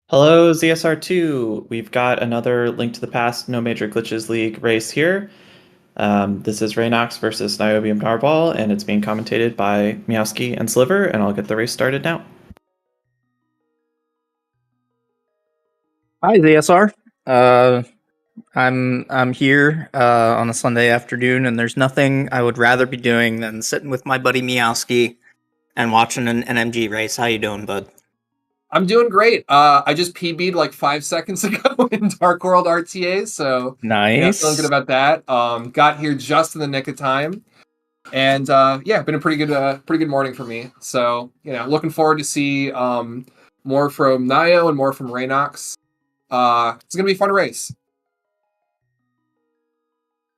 Hello, ZSR2. We've got another Link to the Past No Major Glitches League race here. This is Reynox versus NiobiumNarwhal, and it's being commentated by Meowski and Sliver, and I'll get the race started now. Hi, ZSR. I'm here on a Sunday afternoon, and there's nothing I would rather be doing than sitting with my buddy Meowski and watching an NMG race. How you doing, bud? I'm doing great. I just PB'd like 5 seconds ago in Dark World RTA, so Nice. feeling good about that. Got here just in the nick of time, and been a pretty good morning for me. So looking forward to see more from Nio and more from Reynox. It's gonna be a fun race.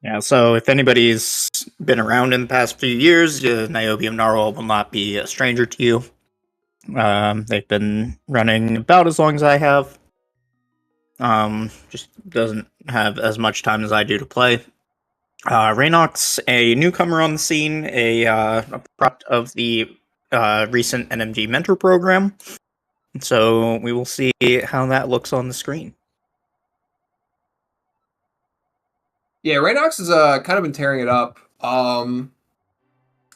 Yeah. So if anybody's been around in the past few years, NiobiumNarwhal will not be a stranger to you. They've been running about as long as I have. Just doesn't have as much time as I do to play. Reynox, a newcomer on the scene, a product of the recent NMG mentor program. So we will see how that looks on the screen. Yeah, Reynox has kind of been tearing it up.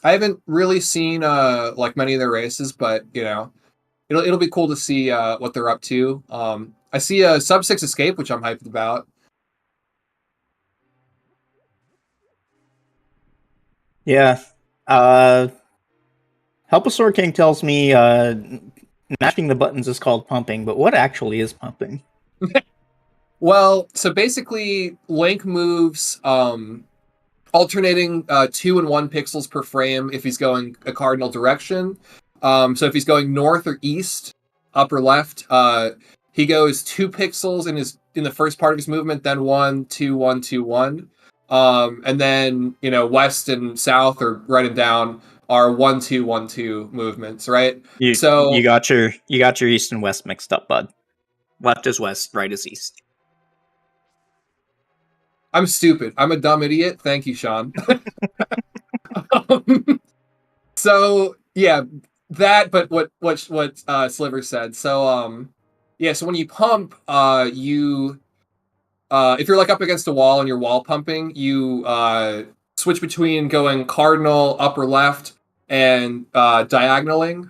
I haven't really seen like many of their races, but it'll be cool to see what they're up to. I see a sub 6 escape, which I'm hyped about. Yeah. Helpasaur King tells me mashing the buttons is called pumping, but what actually is pumping? Well, so basically, Link moves alternating 2 and 1 pixels per frame if he's going a cardinal direction. So if he's going north or east, up or left, he goes 2 pixels in the first part of his movement, then 1, 2, 1, 2, 1. And then west and south or right and down are 1, 2, 1, 2 movements, right? You got your east and west mixed up, bud. Left is west, right is east. I'm stupid. I'm a dumb idiot. Thank you, Sean. So yeah, that. But what Sliver said. So so when you pump, you if you're like up against a wall and you're wall pumping, you switch between going cardinal up or left and diagonaling.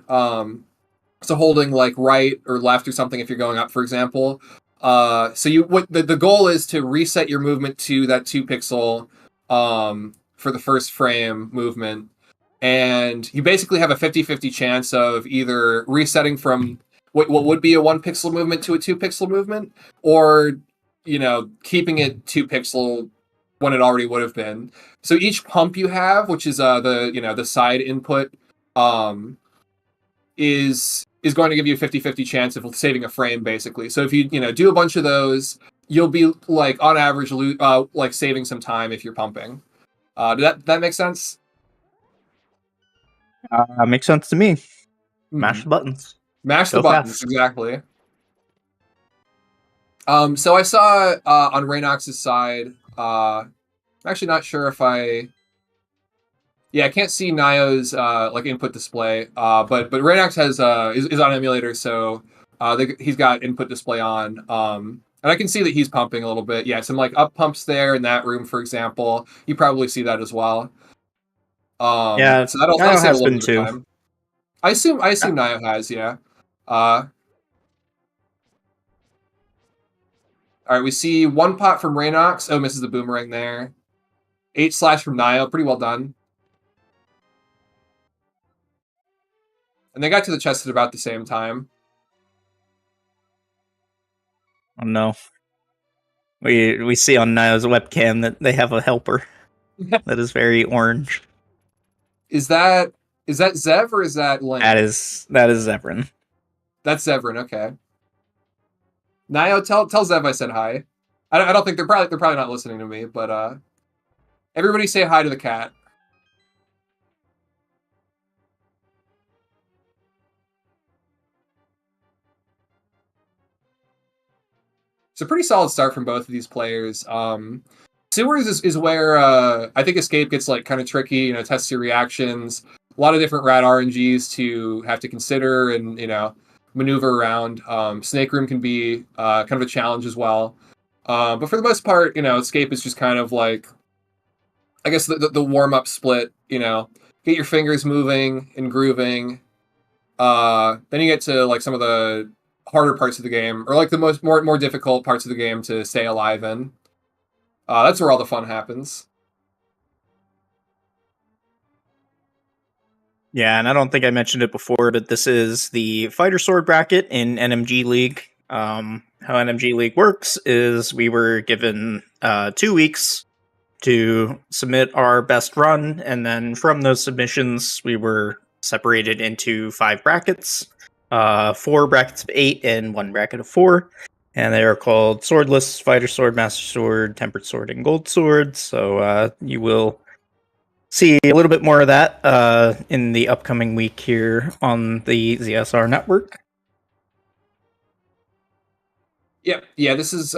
So holding like right or left or something if you're going up, for example. So the goal is to reset your movement to that 2 pixel for the first frame movement, and you basically have a 50-50 chance of either resetting from what would be a 1 pixel movement to a 2 pixel movement, or keeping it 2 pixel when it already would have been. So each pump you have, which is the side input, is going to give you a 50-50 chance of saving a frame, basically. So if you do a bunch of those, you'll be like on average like saving some time if you're pumping. Did that make sense? Makes sense to me. Mash the buttons. Mash the buttons, fast. Exactly. So I saw on Reynox's side, I'm actually not sure if I can't see Nio's like input display, but Reynox has is on emulator, so he's got input display on, and I can see that he's pumping a little bit. Yeah, some like up pumps there in that room, for example. You probably see that as well. Yeah, so that'll Nio save has a little been bit too. of time. I assume Nio has, yeah. All right, we see 1 pot from Reynox. Oh, misses the boomerang there. 8 slash from Nio, pretty well done. And they got to the chest at about the same time. Oh no. We see on Nio's webcam that they have a helper that is very orange. Is that Zev or is that Link? That is Zevran. That's Zevran, okay. Nio, tell Zev I said hi. I don't think they're probably not listening to me, but everybody say hi to the cat. It's a pretty solid start from both of these players. Sewers is where I think Escape gets like kind of tricky. Tests your reactions. A lot of different rad RNGs to have to consider, and maneuver around. Snake Room can be kind of a challenge as well. But for the most part, Escape is just kind of like, I guess the warm up split. Get your fingers moving and grooving. Then you get to like some of the harder parts of the game, or like the more difficult parts of the game to stay alive in. That's where all the fun happens. Yeah, and I don't think I mentioned it before, but this is the Fighter Sword bracket in NMG League. How NMG League works is we were given 2 weeks to submit our best run, and then from those submissions, we were separated into 5 brackets, 4 brackets of 8 and 1 bracket of 4, and they are called Swordless, Fighter Sword, Master Sword, Tempered Sword, and Gold Sword. So you will see a little bit more of that in the upcoming week here on the ZSR network. Yeah. This is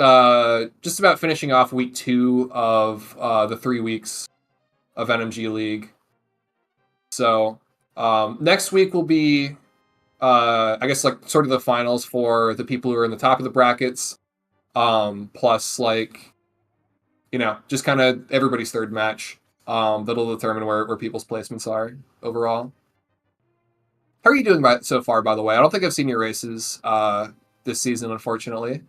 just about finishing off week 2 of the 3 weeks of NMG League. So next week will be, I guess, like sort of the finals for the people who are in the top of the brackets. Plus, like, just kind of everybody's third match. That'll determine where people's placements are overall. How are you doing so far, by the way? I don't think I've seen your races this season, unfortunately.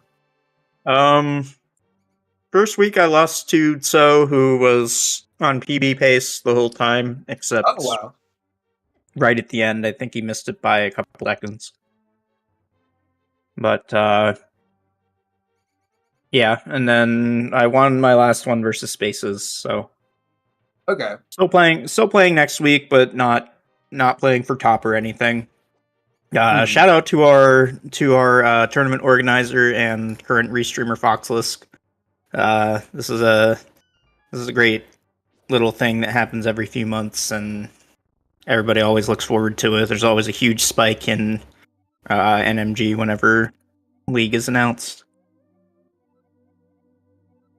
First week I lost to So, who was on PB pace the whole time, except Oh, wow. right at the end. I think he missed it by a couple seconds. But yeah, and then I won my last one versus Spaces. So Okay. still playing next week, but not playing for top or anything. Shout out to our tournament organizer and current restreamer Foxlisk. This is a great little thing that happens every few months, and everybody always looks forward to it. There's always a huge spike in NMG whenever League is announced.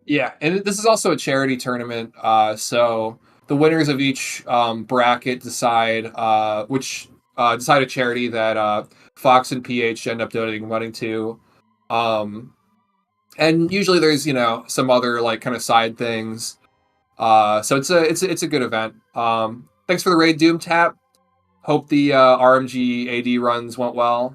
Yeah, and this is also a charity tournament, so the winners of each bracket decide decide a charity that Fox and PH end up donating money to. And usually there's some other like kind of side things. So it's a good event. Thanks for the raid, Doom Tap. Hope the RMG AD runs went well.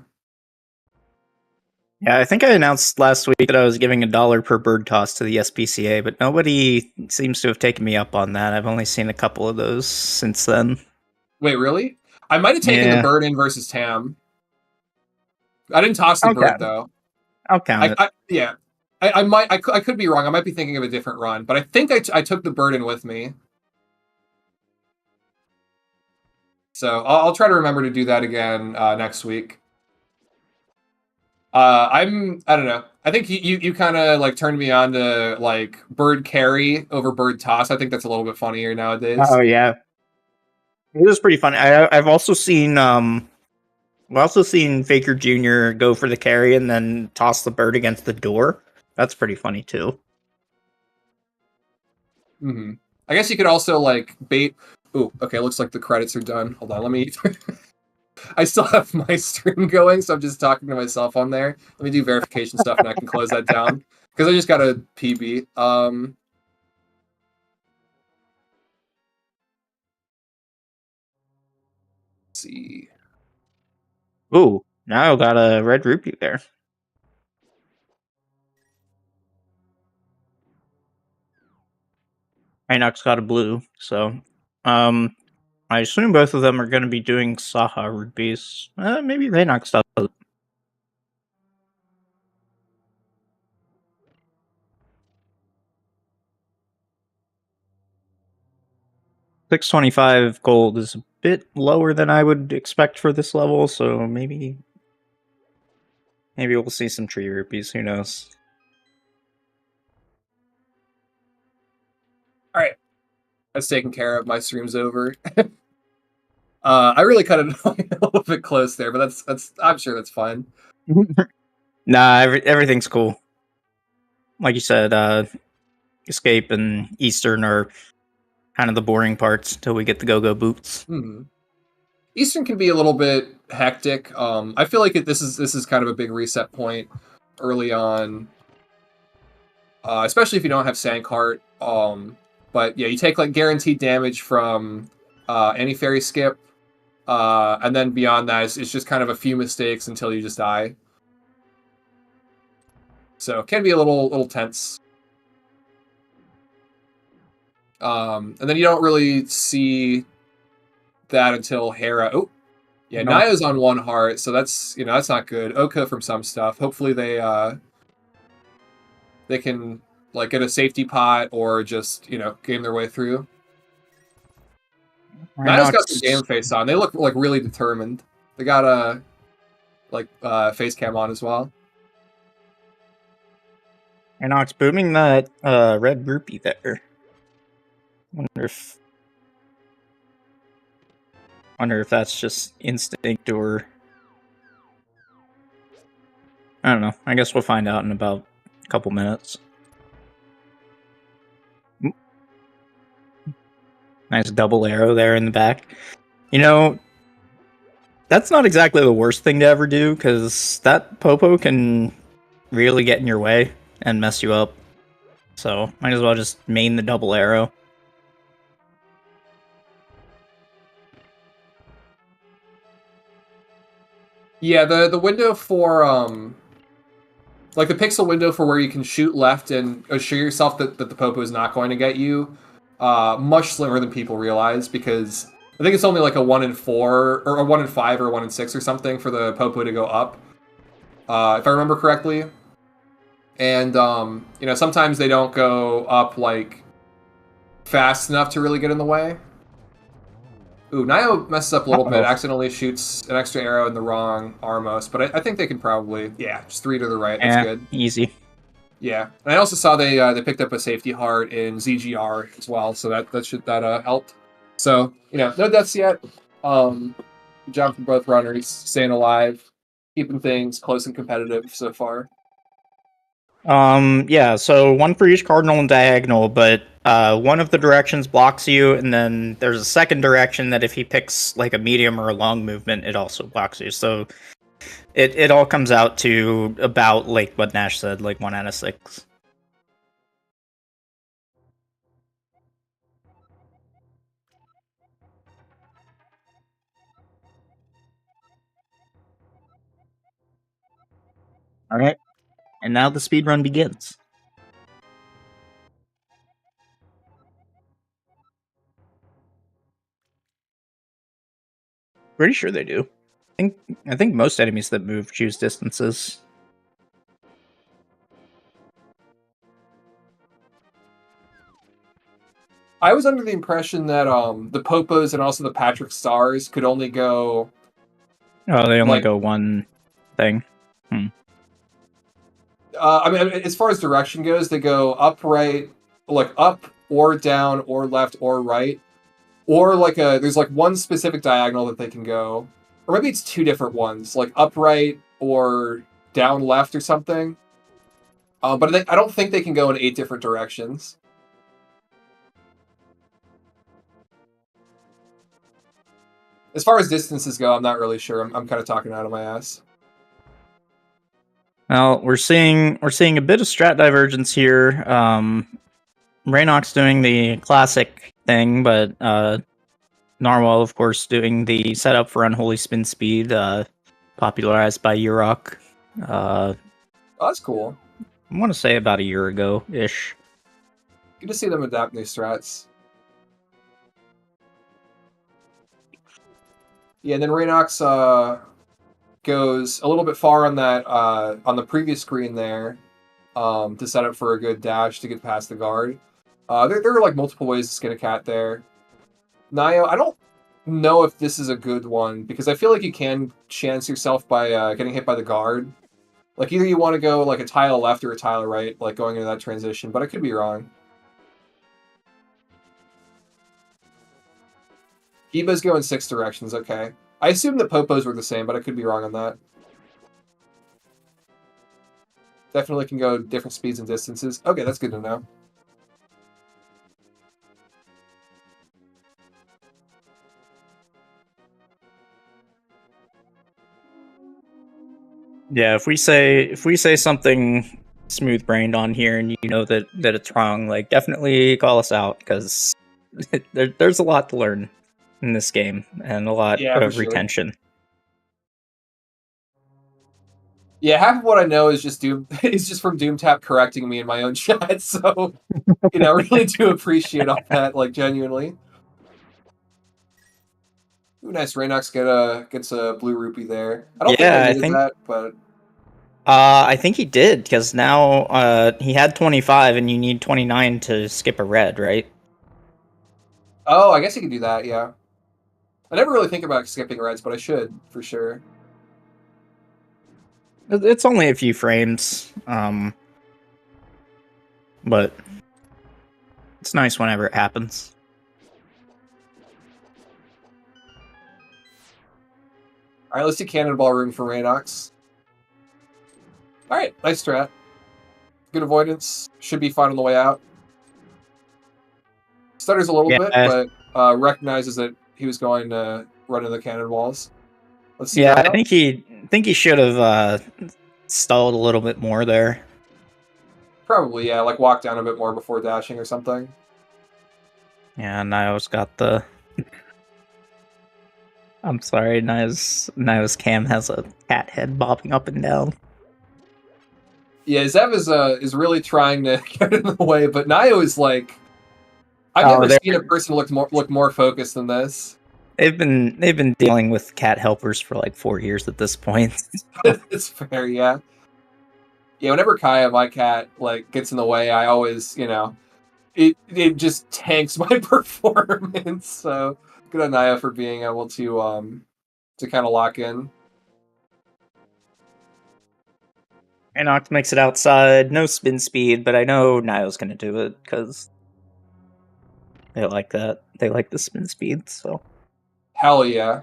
Yeah, I think I announced last week that I was giving $1 per bird toss to the SPCA, but nobody seems to have taken me up on that. I've only seen a couple of those since then. Wait, really? I might have taken the bird in versus Tam. I didn't toss the bird though. I'll count it. Yeah. I could be wrong. I might be thinking of a different run, but I think I took the bird in with me. So I'll try to remember to do that again next week. I don't know. I think you kind of like turned me on to like bird carry over bird toss. I think that's a little bit funnier nowadays. Oh yeah, it was pretty funny. I've also seen Faker Jr. go for the carry and then toss the bird against the door. That's pretty funny too. Mm-hmm. I guess you could also like bait. Ooh, okay. Looks like the credits are done. Hold on, let me. I still have my stream going, so I'm just talking to myself on there. Let me do verification stuff, and I can close that down because I just got a PB. Let's see. Ooh, now I got a red rupee there. Reynox got a blue, so I assume both of them are going to be doing Saha rupees. Maybe Reynox does. $625 gold is a bit lower than I would expect for this level, so maybe we'll see some tree rupees. Who knows? All right, that's taken care of. My stream's over. I really cut it a little bit close there, but that's. I'm sure that's fine. Nah, everything's cool. Like you said, Escape and Eastern are kind of the boring parts until we get the go-go boots. Mm-hmm. Eastern can be a little bit hectic. I feel like this is kind of a big reset point early on, especially if you don't have Sandcart. But yeah, you take like guaranteed damage from any fairy skip, and then beyond that, it's just kind of a few mistakes until you just die. So it can be a little tense. And then you don't really see that until Hera. Oh, yeah, No. Naya's on 1 heart, so that's that's not good. Oka from some stuff. Hopefully they can like get a safety pot or just game their way through. Naya's got some game face on. They look like really determined. They got a face cam on as well. Reynox booming that red rupee there. Wonder if that's just instinct or I don't know. I guess we'll find out in about a couple minutes. Nice double arrow there in the back. That's not exactly the worst thing to ever do, because that Popo can really get in your way and mess you up. So, might as well just main the double arrow. Yeah, the window for like the pixel window for where you can shoot left and assure yourself that the Popo is not going to get you, much slimmer than people realize, because I think it's only like a 1 in 4 or a 1 in 5 or a 1 in 6 or something for the Popo to go up, if I remember correctly. And sometimes they don't go up like fast enough to really get in the way. Ooh, Nio messes up a little bit, accidentally shoots an extra arrow in the wrong Armos, but I think they can probably, just 3 to the right, that's good. Easy. Yeah, and I also saw they picked up a safety heart in ZGR as well, so that helped. So, no deaths yet. Good job from both runners, staying alive, keeping things close and competitive so far. Yeah, so 1 for each cardinal and diagonal, but one of the directions blocks you, and then there's a second direction that if he picks like a medium or a long movement, it also blocks you. So it all comes out to about like what Nash said, like 1 out of 6. All right, and now the speed run begins. Pretty sure they do. I think most enemies that move choose distances. I was under the impression that the Popos and also the Patrick Stars could only go. Oh, they only go one thing. I mean, as far as direction goes, they go up, right, like up or down or left or right, or like there's like one specific diagonal that they can go, or maybe it's 2 different ones, like upright or down left or something. But I don't think they can go in 8 different directions. As far as distances go, I'm not really sure. I'm kind of talking out of my ass. Well, we're seeing a bit of strat divergence here. Reynox doing the classic thing, but Narwhal, of course, doing the setup for Unholy Spin Speed, popularized by Urok. Oh, that's cool. I want to say about a year ago-ish. Good to see them adapt new strats. Yeah, and then Reynox goes a little bit far on that on the previous screen there, to set up for a good dash to get past the guard. There are like multiple ways to skin a cat there. Nio, I don't know if this is a good one, because I feel like you can chance yourself by getting hit by the guard. Like either you want to go like a tile left or a tile right, like going into that transition, but I could be wrong. Eba's go in 6 directions, okay. I assume the Popos were the same, but I could be wrong on that. Definitely can go different speeds and distances. Okay, that's good to know. Yeah, if we say something smooth brained on here and you know that it's wrong, like definitely call us out because there's a lot to learn in this game and a lot Yeah, for of sure. retention. Yeah, half of what I know is just Doom is just from DoomTap correcting me in my own chat. So, I really do appreciate all that, like genuinely. Ooh, nice. Reynox gets a blue rupee there. I don't think I Yeah, needed that, but I think he did because now he had 25 and you need 29 to skip a red, right? oh, I guess you can do that. Yeah, I never really think about skipping reds, but I should for sure. It's only a few frames, but it's nice whenever it happens. All right, let's do cannonball room for Reynox. All right, nice strat. Good avoidance. Should be fine on the way out. Stutters a little Yeah, bit, but recognizes that he was going to run into the cannonballs. Let's see yeah. I Nio. think he should have stalled a little bit more there. Probably, yeah, like walk down a bit more before dashing or something. Yeah, Nio's got the. I'm sorry, Nio's cam has a cat head bobbing up and down. Yeah, Zev is really trying to get in the way, but Nio is like, I've Oh, never seen a person look more focused than this. they've been dealing with cat helpers for like 4 years at this point. It's fair, yeah. Yeah, whenever Kaya, my cat, like gets in the way, I always, it just tanks my performance. So good on Naya for being able to kind of lock in. Reynox makes it outside, no spin speed, but I know Nio's gonna do it because they like that. They like the spin speed, so. Hell yeah.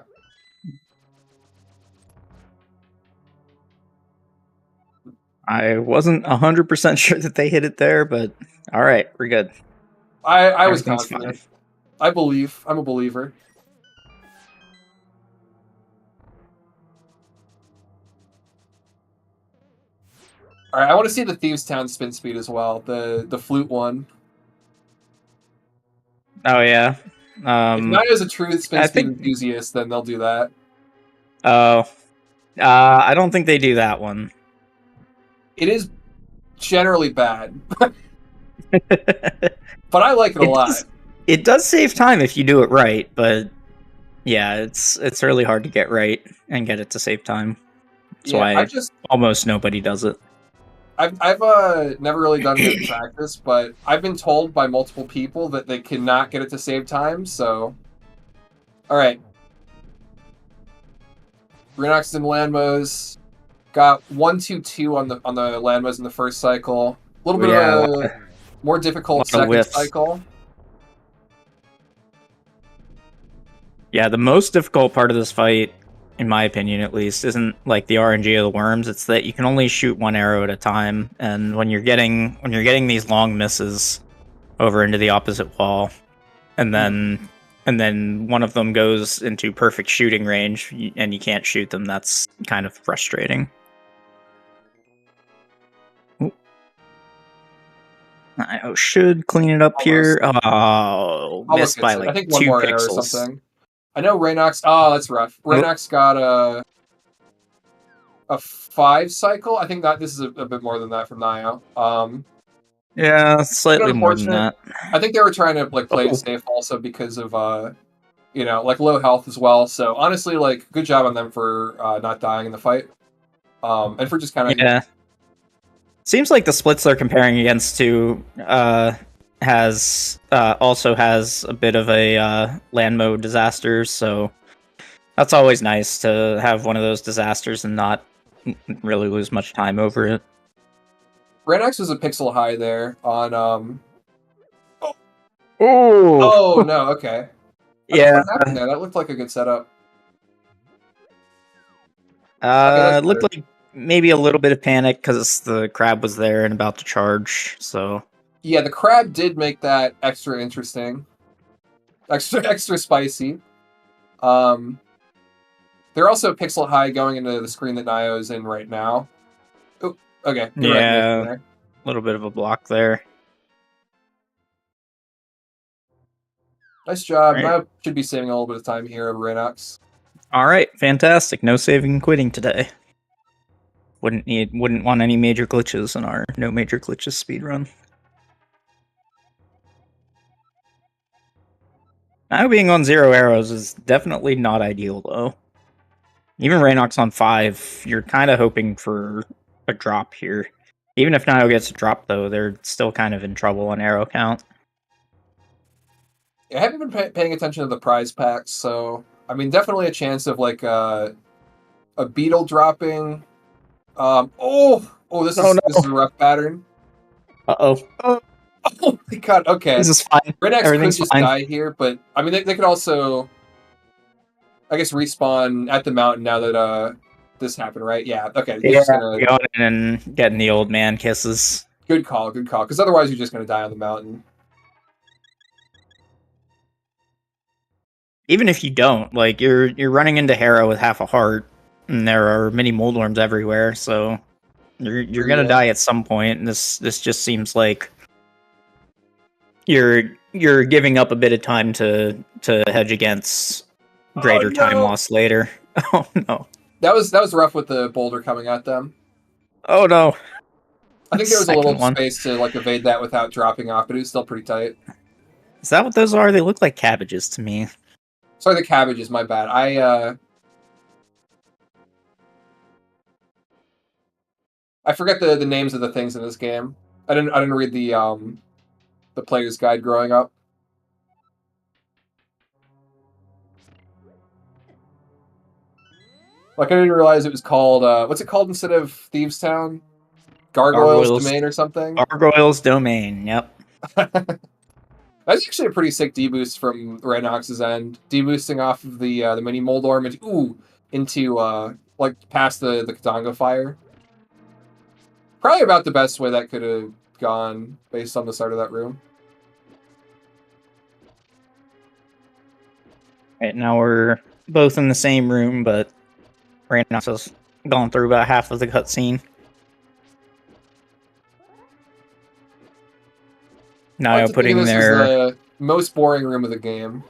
I wasn't 100% sure that they hit it there, but all right, we're good. I was Everything's confident. fine. I believe. I'm a believer. All right, I want to see the Thieves Town spin speed as well. The flute one. Oh yeah. If Naya's a true spin I speed think. enthusiast, then they'll do that. Oh, I don't think they do that one. It is generally bad, but I like it a lot. It does save time if you do it right, but yeah, it's really hard to get right and get it to save time. That's why almost nobody does it. I've never really done it in practice, but I've been told by multiple people that they cannot get it to save time. So, all right, Renox and Landmos got 1-2-2 on the Landmos in the first cycle. A little bit of a more difficult second cycle. Yeah, the most difficult part of this fight, in my opinion at least, isn't like the RNG of the worms. It's that you can only shoot one arrow at a time, and when you're getting these long misses over into the opposite wall, and then one of them goes into perfect shooting range, and you can't shoot them, that's kind of frustrating. I should clean it up here. Oh, missed by like I think 2 one more pixels. arrow or something. I know Reynox. Oh, that's rough. Reynox got a 5 cycle. I think that this is a bit more than that from Nio. Yeah, slightly more than that. I think they were trying to like play it safe also because of like low health as well. So honestly, like good job on them for not dying in the fight. And for just kind of Seems like the splits they're comparing against to also has a bit of a land mode disaster, so that's always nice to have one of those disasters and not really lose much time over it. Reynox was a pixel high there on Oh no, okay. Yeah. What happened there? That looked like a good setup. It looked like maybe a little bit of panic because the crab was there and about to charge, so... Yeah, the crab did make that extra interesting. Extra spicy. They're also pixel high going into the screen that Nio's in right now. Oh, okay. Good recognition Yeah, there. a little bit of a block there. Nice job. Right. Nio should be saving a little bit of time here over Reynox. All right, fantastic. No saving and quitting today. Wouldn't want any major glitches in our no major glitches speedrun. Now being on 0 arrows is definitely not ideal though. Even Reynox on 5, you're kind of hoping for a drop here. Even if Nio gets a drop though, they're still kind of in trouble on arrow count. I haven't been paying attention to the prize packs, so I mean, definitely a chance of like a beetle dropping. This is a rough pattern. Uh-oh. Oh my god. Okay, This is fine. Reynox could Everything's just fine. die here, but I mean, they could also, I guess, respawn at the mountain now that this happened, right? Yeah. Okay. You're just gonna Going in and getting the old man kisses. good call. Because otherwise, you're just gonna die on the mountain. Even if you don't, like you're running into Harrow with half a heart, and there are mini moldworms everywhere, so you're gonna die at some point. And this just seems like you're giving up a bit of time to hedge against greater time loss later. Oh no. That was rough with the boulder coming at them. Oh no. I think there was a little space to like evade that without dropping off, but it was still pretty tight. Is that what those are? They look like cabbages to me. Sorry, the cabbages, my bad. I forget the names of the things in this game. I didn't read the player's guide growing up. Like I didn't realize it was called what's it called instead of Thieves Town? Gargoyle's Domain or something? Gargoyle's Domain, yep. That's actually a pretty sick deboost from Reynox's end. Deboosting off of the mini Moldorm into like past the Katanga fire. Probably about the best way that could have gone based on the start of that room. Right now we're both in the same room, but Reynox has gone through about half of the cutscene. Now putting their the most boring room of the game.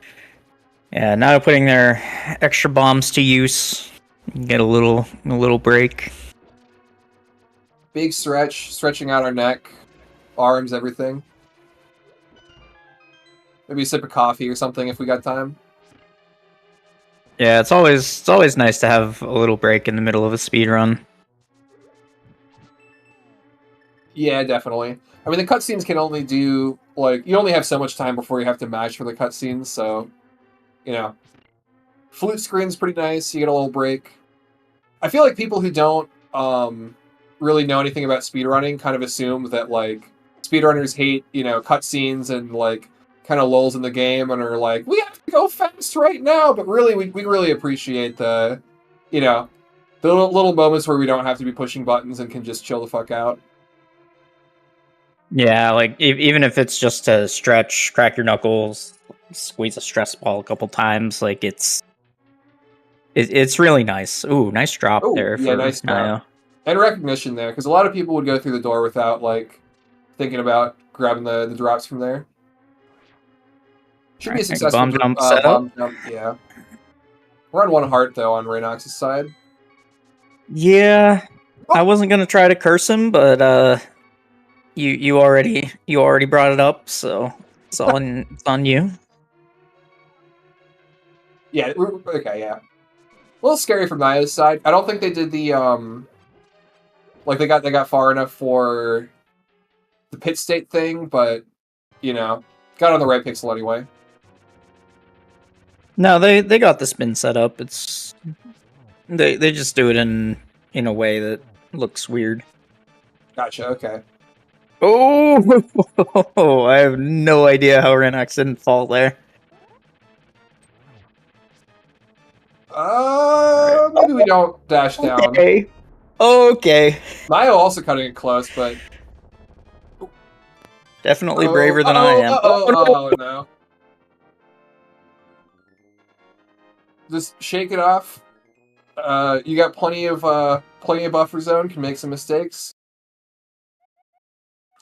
Yeah, now putting their extra bombs to use. Get a little break. Big stretching out our neck, arms, everything. Maybe a sip of coffee or something if we got time. Yeah, it's always nice to have a little break in the middle of a speedrun. Yeah, definitely. I mean, the cutscenes can only do, like, you only have so much time before you have to match for the cutscenes, so, you know. Flute screen's pretty nice, you get a little break. I feel like people who don't really know anything about speedrunning kind of assume that, like, speedrunners hate, you know, cutscenes and, like, kind of lulls in the game and are like, we have to go fast right now, but really, we really appreciate the, you know, the little moments where we don't have to be pushing buttons and can just chill the fuck out. Yeah, like even if it's just to stretch, crack your knuckles, squeeze a stress ball a couple times, like it's really nice. Ooh, nice drop there for nice Nio. And recognition there, because a lot of people would go through the door without like thinking about grabbing the drops from there. Should be a successful bomb jump bomb jump. Yeah, we're on 1 heart though on Reynox's side. Yeah, I wasn't gonna try to curse him, but you already brought it up, so it's on you. Yeah. Okay. Yeah. A little scary from Nio's side. I don't think they did the like they got far enough for the pit state thing, but you know, got on the right pixel anyway. No, they got the spin set up. It's they just do it in a way that looks weird. Gotcha. Okay. Oh, I have no idea how Reynox didn't fall there. Maybe we don't dash down. Okay. Nio also cutting it close, but definitely braver than I am. Oh no. Just shake it off. You got plenty of buffer zone. Can make some mistakes.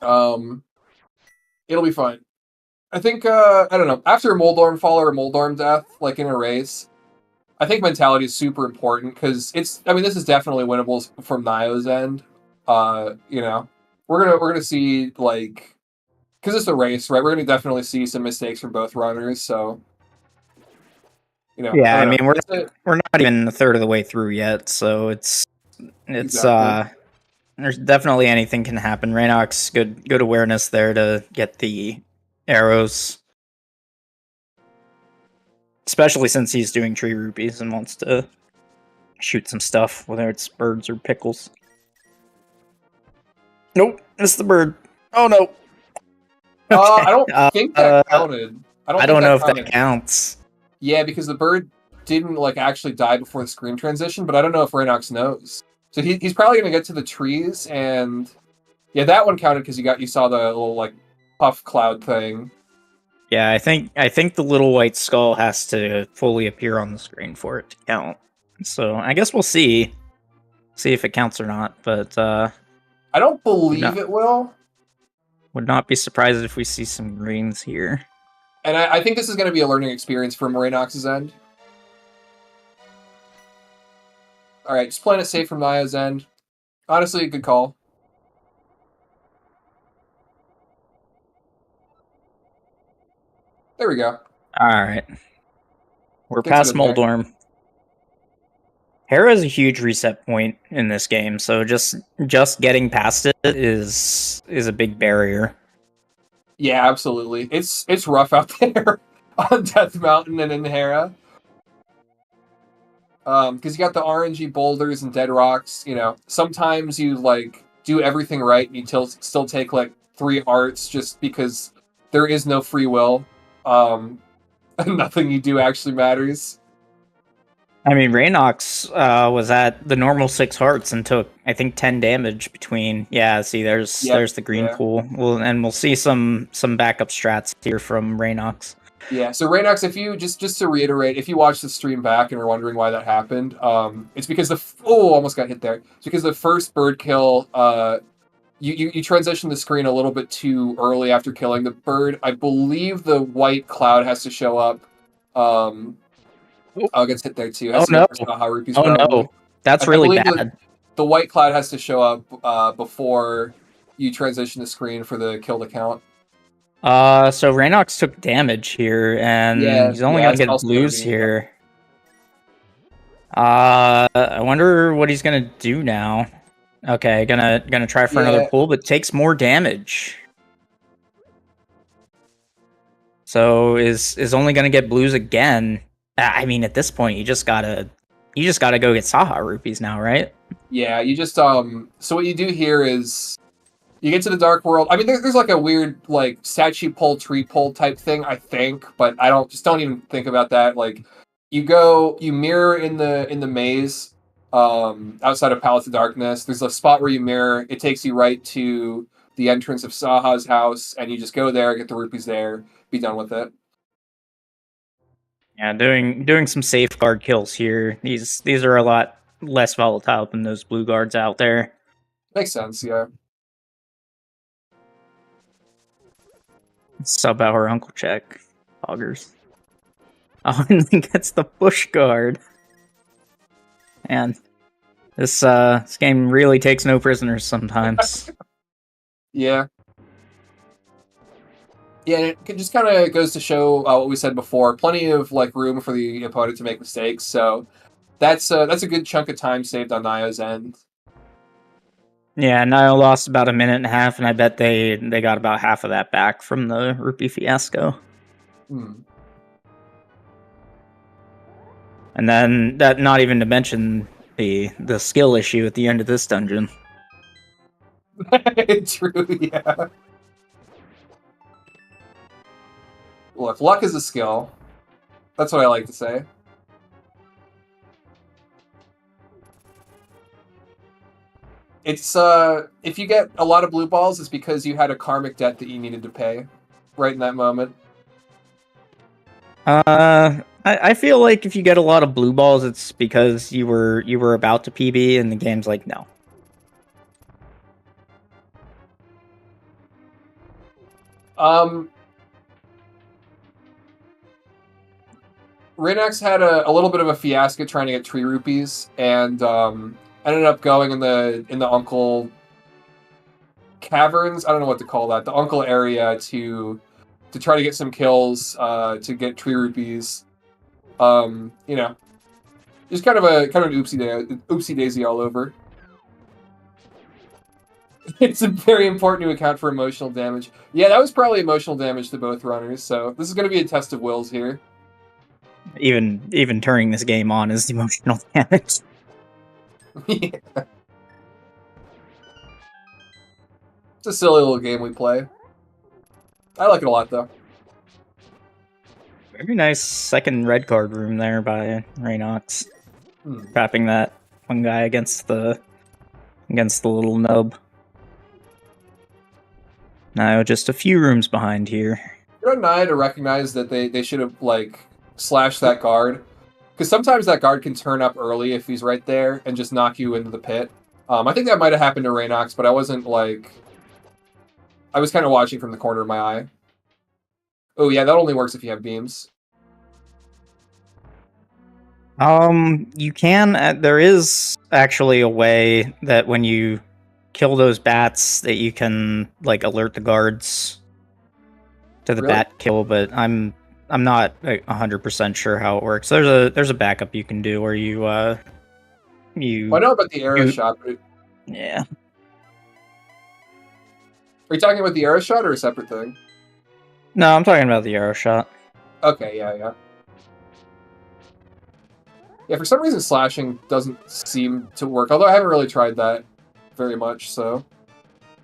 It'll be fine. I think I don't know. After a Moldorm fall or a Moldorm death, like in a race, I think mentality is super important because it's. I mean, this is definitely winnable from Nio's end. You know, we're gonna see like because it's a race, right? We're gonna definitely see some mistakes from both runners. So, you know, Yeah, I I don't mean know. we're not even a third of the way through yet, so it's Exactly. there's definitely anything can happen. Reynox, good awareness there to get the arrows, especially since he's doing tree rupees and wants to shoot some stuff, whether it's birds or pickles. Nope, it's the bird. Oh no. Okay. I don't think that counted. I don't know if that counts. Yeah, because the bird didn't like actually die before the screen transition, but I don't know if Reynox knows. So he's probably gonna get to the trees, and yeah, that one counted because you saw the little like puff cloud thing. Yeah, I think the little white skull has to fully appear on the screen for it to count. So I guess we'll see if it counts or not. But I don't believe it will. Would not be surprised if we see some greens here. And I think this is going to be a learning experience from Reynox's end. All right, just playing it safe from Naya's end. Honestly, a good call. There we go. All right, we're Gets past good there. Moldorm. Hera is a huge reset point in this game, so just getting past it is a big barrier. Yeah, absolutely. It's rough out there on Death Mountain and in Hera. Because you got the RNG boulders and dead rocks. You know, sometimes you like do everything right and you still take like 3 arts just because there is no free will. Nothing you do actually matters. I mean, Reynox was at the normal 6 hearts and took, I think, 10 damage between. Yeah, see, there's the green pool. We'll see some backup strats here from Reynox. Yeah, so Reynox, if you just to reiterate, if you watch the stream back and are wondering why that happened, it's because almost got hit there. It's because the first bird kill, you transition the screen a little bit too early after killing the bird. I believe the white cloud has to show up. Gets hit there too. Oh no! No, that's really bad. The white cloud has to show up before you transition the screen for the kill to count. So Reynox took damage here, and he's only gonna get blues here. I wonder what he's gonna do now. Okay, gonna try for another pull, but takes more damage. So is only gonna get blues again. I mean, at this point, you just gotta go get Saha rupees now, right? Yeah, you just so what you do here is you get to the Dark World. I mean, there's like a weird like statue pull, tree pull type thing, I think, but I don't even think about that. Like you mirror in the maze outside of Palace of Darkness. There's a spot where you mirror. It takes you right to the entrance of Saha's house, and you just go there, get the rupees there, be done with it. Yeah, doing some safeguard kills here. These are a lot less volatile than those blue guards out there. Makes sense, yeah. Sub our Uncle Check. Augers. Oh, and then gets the bush guard. And this game really takes no prisoners sometimes. Yeah. Yeah, and it just kind of goes to show what we said before. Plenty of like room for the opponent to make mistakes. So that's a good chunk of time saved on Nio's end. Yeah, Nio lost about a minute and a half, and I bet they got about half of that back from the rupee fiasco. And then that, not even to mention the skill issue at the end of this dungeon. True, yeah. Look, luck is a skill. That's what I like to say. It's if you get a lot of blue balls, it's because you had a karmic debt that you needed to pay right in that moment. I feel like if you get a lot of blue balls, it's because you were about to PB, and the game's like, no. Reynox had a little bit of a fiasco trying to get tree rupees, and ended up going in the Uncle Caverns. I don't know what to call that. The Uncle area to try to get some kills, to get tree rupees. You know, just kind of an oopsie daisy all over. It's very important to account for emotional damage. Yeah, that was probably emotional damage to both runners. So this is going to be a test of wills here. Even turning this game on is emotional damage. Yeah. It's a silly little game we play. I like it a lot, though. Very nice second red card room there by Reynox. Trapping that one guy against the little nub. Now just a few rooms behind here. Good on Nia to recognize that they should have, like, slashed that guard. Because sometimes that guard can turn up early if he's right there and just knock you into the pit. I think that might have happened to Reynox, but I wasn't, like... I was kind of watching from the corner of my eye. Oh, yeah, that only works if you have beams. You can... there is actually a way that when you kill those bats that you can, like, alert the guards to the bat kill, but I'm not 100% sure how it works. There's a backup you can do where you I know about the arrow shot, but yeah. Are you talking about the arrow shot or a separate thing? No, I'm talking about the arrow shot. Okay, yeah. Yeah, for some reason slashing doesn't seem to work, although I haven't really tried that very much, so...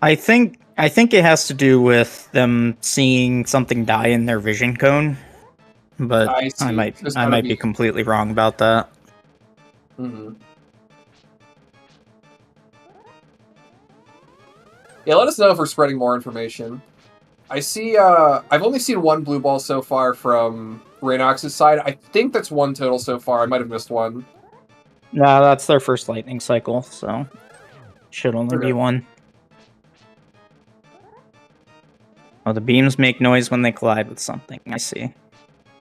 I think it has to do with them seeing something die in their vision cone, but I might be completely wrong about that. Mm-hmm. Yeah, let us know if we're spreading more information. I see, I've only seen one blue ball so far from Reynox's side. I think that's one total so far. I might have missed one. No, that's their first lightning cycle, so should only be one. Oh, the beams make noise when they collide with something. I see.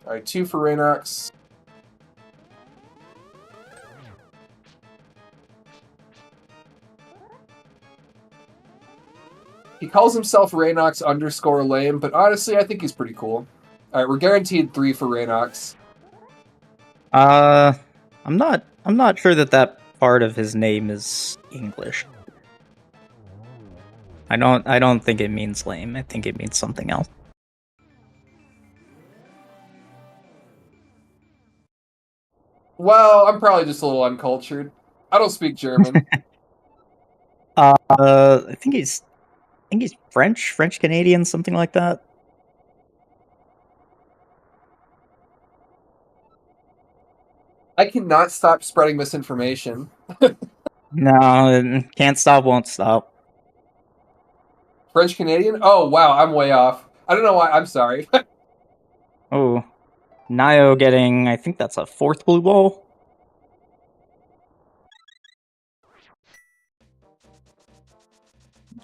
Alright, 2 for Reynox. He calls himself Reynox_lame, but honestly, I think he's pretty cool. Alright, we're guaranteed 3 for Reynox. I'm not sure that part of his name is English. I don't think it means lame. I think it means something else. Well, I'm probably just a little uncultured. I don't speak German. I think he's French Canadian, something like that. I cannot stop spreading misinformation. No, can't stop, won't stop. French Canadian? Oh, wow, I'm way off. I don't know why. I'm sorry. Oh, Nio getting, I think that's a 4th blue ball.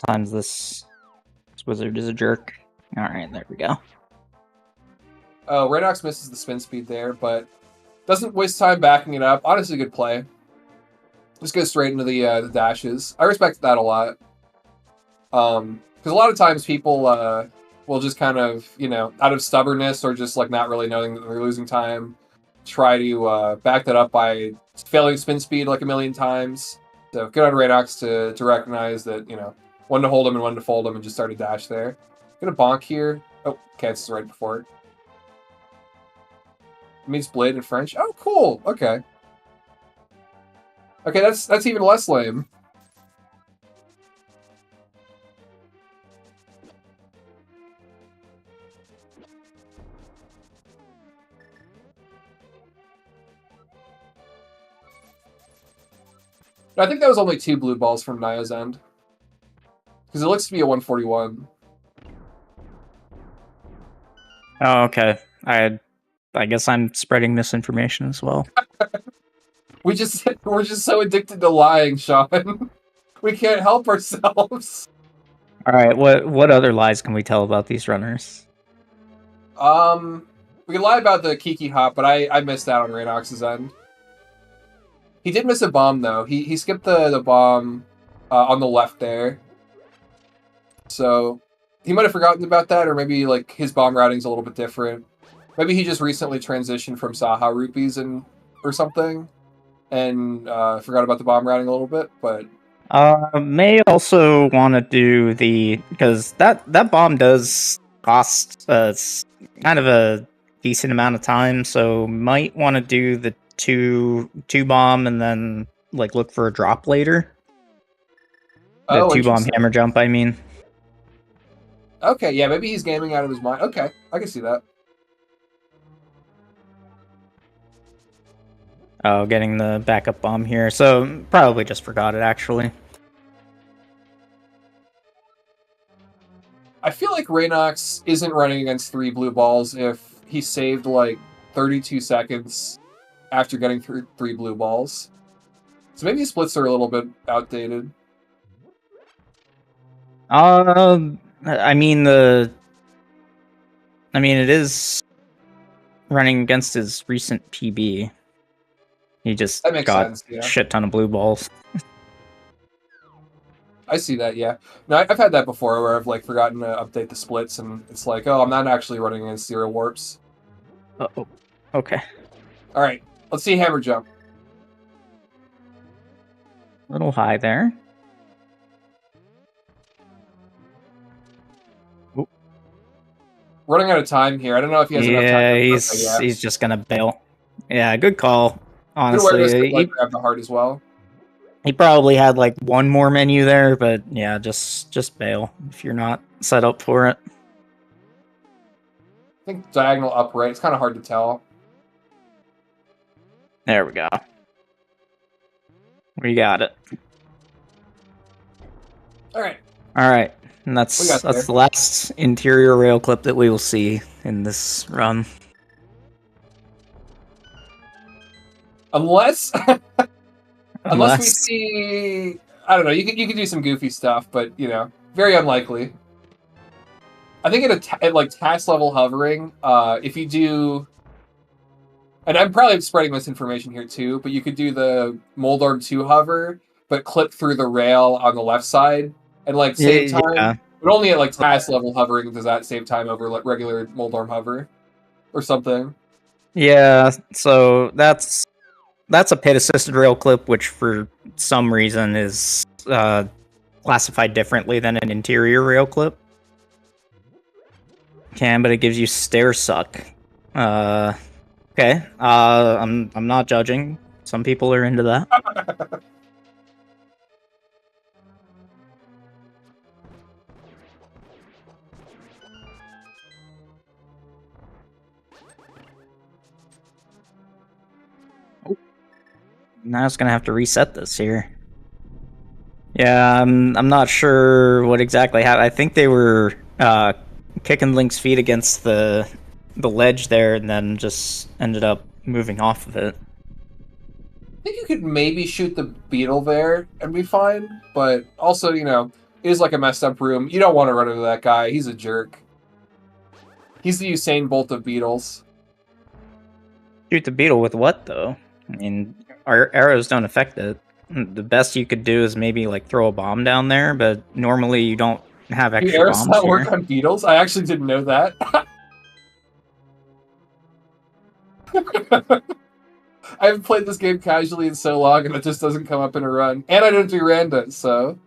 Sometimes this wizard is a jerk. Alright, there we go. Oh, Reynox misses the spin speed there, but doesn't waste time backing it up. Honestly, good play. Just goes straight into the dashes. I respect that a lot. Because a lot of times people will just kind of, you know, out of stubbornness or just like not really knowing that they're losing time, try to back that up by failing spin speed like a million times. So good on Reynox to recognize that, you know, when to hold him and when to fold him and just start a dash there. Gonna bonk here. Oh, cancels right before it. It means blade in French. Oh, cool. Okay. Okay, that's even less lame. I think that was only 2 blue balls from Naya's end. Because it looks to be a 141. Oh, okay. I I guess I'm spreading misinformation as well. We're just so addicted to lying, Sean. We can't help ourselves. All right, what other lies can we tell about these runners? We can lie about the Kiki hop, but I missed out on Reynox's end. He did miss a bomb though. He skipped the bomb on the left there. So he might have forgotten about that, or maybe like his bomb routing's a little bit different. Maybe he just recently transitioned from Saha rupees or something, and forgot about the bomb routing a little bit. But May also want to do because that bomb does cost kind of a decent amount of time, so might want to do the two bomb and then like look for a drop later. The 2-bomb hammer jump, I mean. Okay, yeah, maybe he's gaming out of his mind. Okay, I can see that. Oh, getting the backup bomb here, so probably just forgot it actually. I feel like Reynox isn't running against 3 blue balls if he saved like 32 seconds after getting through 3 blue balls. So maybe his splits are a little bit outdated. I mean it is running against his recent PB. He just That makes got sense, yeah. a shit ton of blue balls. I see that, yeah. No, I've had that before where I've like forgotten to update the splits, and it's like, oh, I'm not actually running against 0 warps. Uh-oh. Okay. All right, let's see hammer jump. A little high there. Ooh. Running out of time here. I don't know if he has enough time. Yeah, he's just gonna bail. Yeah, good call. Honestly, he grab the heart as well. He probably had like one more menu there, but yeah, just bail if you're not set up for it. I think diagonal upright. It's kind of hard to tell. There we go. We got it. All right. All right, and that's the last interior rail clip that we will see in this run. Unless we see, I don't know. You could do some goofy stuff, but you know, very unlikely. I think at like task level hovering, if you do, and I'm probably spreading misinformation here too, but you could do the Moldorm 2 hover, but clip through the rail on the left side and like save time. Yeah. But only at like task level hovering does that save time over like regular Moldorm hover or something. Yeah, so that's a pit assisted rail clip, which for some reason is classified differently than an interior rail clip. But it gives you stair suck. Okay. I'm not judging. Some people are into that. Now it's gonna have to reset this here. Yeah, I'm not sure what exactly happened. I think they were kicking Link's feet against the ledge there, and then just ended up moving off of it. I think you could maybe shoot the beetle there and be fine, but also, you know, it is like a messed up room. You don't want to run into that guy. He's a jerk. He's the Usain Bolt of beetles. Shoot the beetle with what, though? I mean, our arrows don't affect it. The best you could do is maybe like throw a bomb down there, but normally you don't have extra arrows bombs not here. work on beetles? I actually didn't know that. I haven't played this game casually in so long, and it just doesn't come up in a run. And I don't do randa, so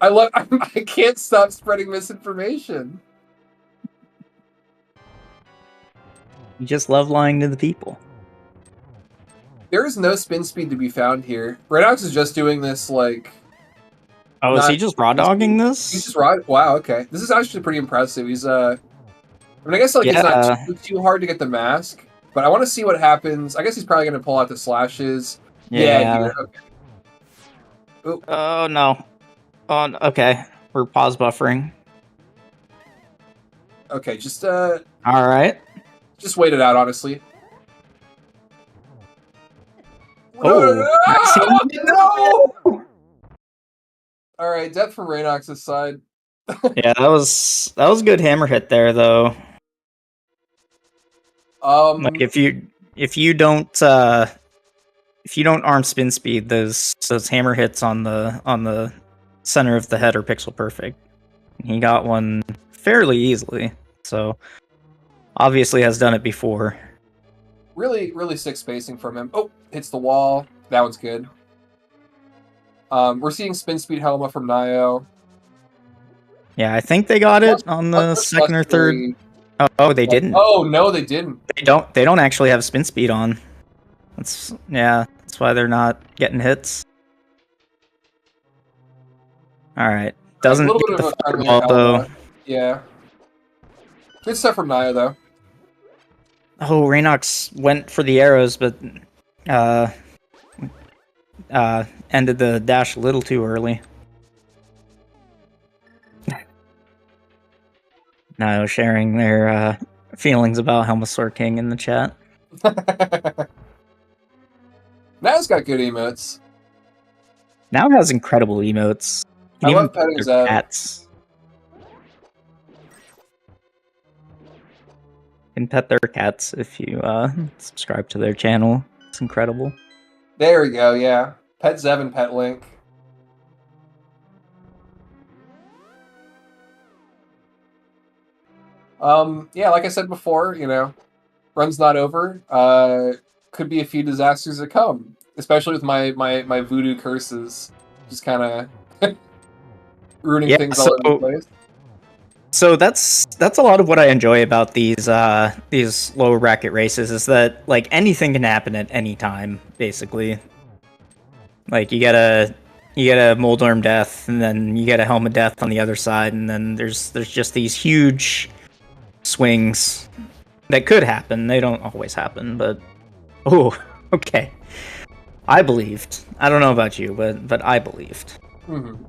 I can't stop spreading misinformation. You just love lying to the people. There is no spin speed to be found here. Reynox is just doing this like. Oh, is he just raw dogging this? He's just raw. Wow. Okay, this is actually pretty impressive. He's I mean, I guess like it's not too hard to get the mask, but I want to see what happens. I guess he's probably going to pull out the slashes. Yeah. Here. Okay. Oop. Oh no. Oh, okay. We're pause buffering. Okay, just All right. Just wait it out, honestly. Oh, No! All right, death from Reynox's side. yeah, that was a good hammer hit there, though. Like if you don't arm spin speed, those hammer hits on the center of the head are pixel perfect. He got one fairly easily, so obviously has done it before. Really, really sick spacing from him. Oh, hits the wall. That one's good. We're seeing spin speed Helma from Nio. Yeah, I think they got it on the second or third. Oh, they didn't. Oh no, they didn't. They don't actually have spin speed on. That's why they're not getting hits. All right, doesn't a little get bit the of a friendly fireball though. Yeah, good stuff from Nio though. Oh, Reynox went for the arrows, but ended the dash a little too early. Now sharing their feelings about Helmasaur King in the chat. Nio's got good emotes. Now has incredible emotes. I love petting Zeb. Cats. Can pet their cats if you subscribe to their channel. It's incredible. There we go. Yeah, pet Zeb and pet Link. Yeah, like I said before, run's not over. Could be a few disasters to come, especially with my voodoo curses, just kind of ruining things all over the place. So that's a lot of what I enjoy about these lower bracket races is that like anything can happen at any time, basically. Like you get a Moldorm death, and then you get a Helmet death on the other side, and then there's just these huge swings that could happen. They don't always happen, but okay. I believed. I don't know about you, but I believed. Mm-hmm.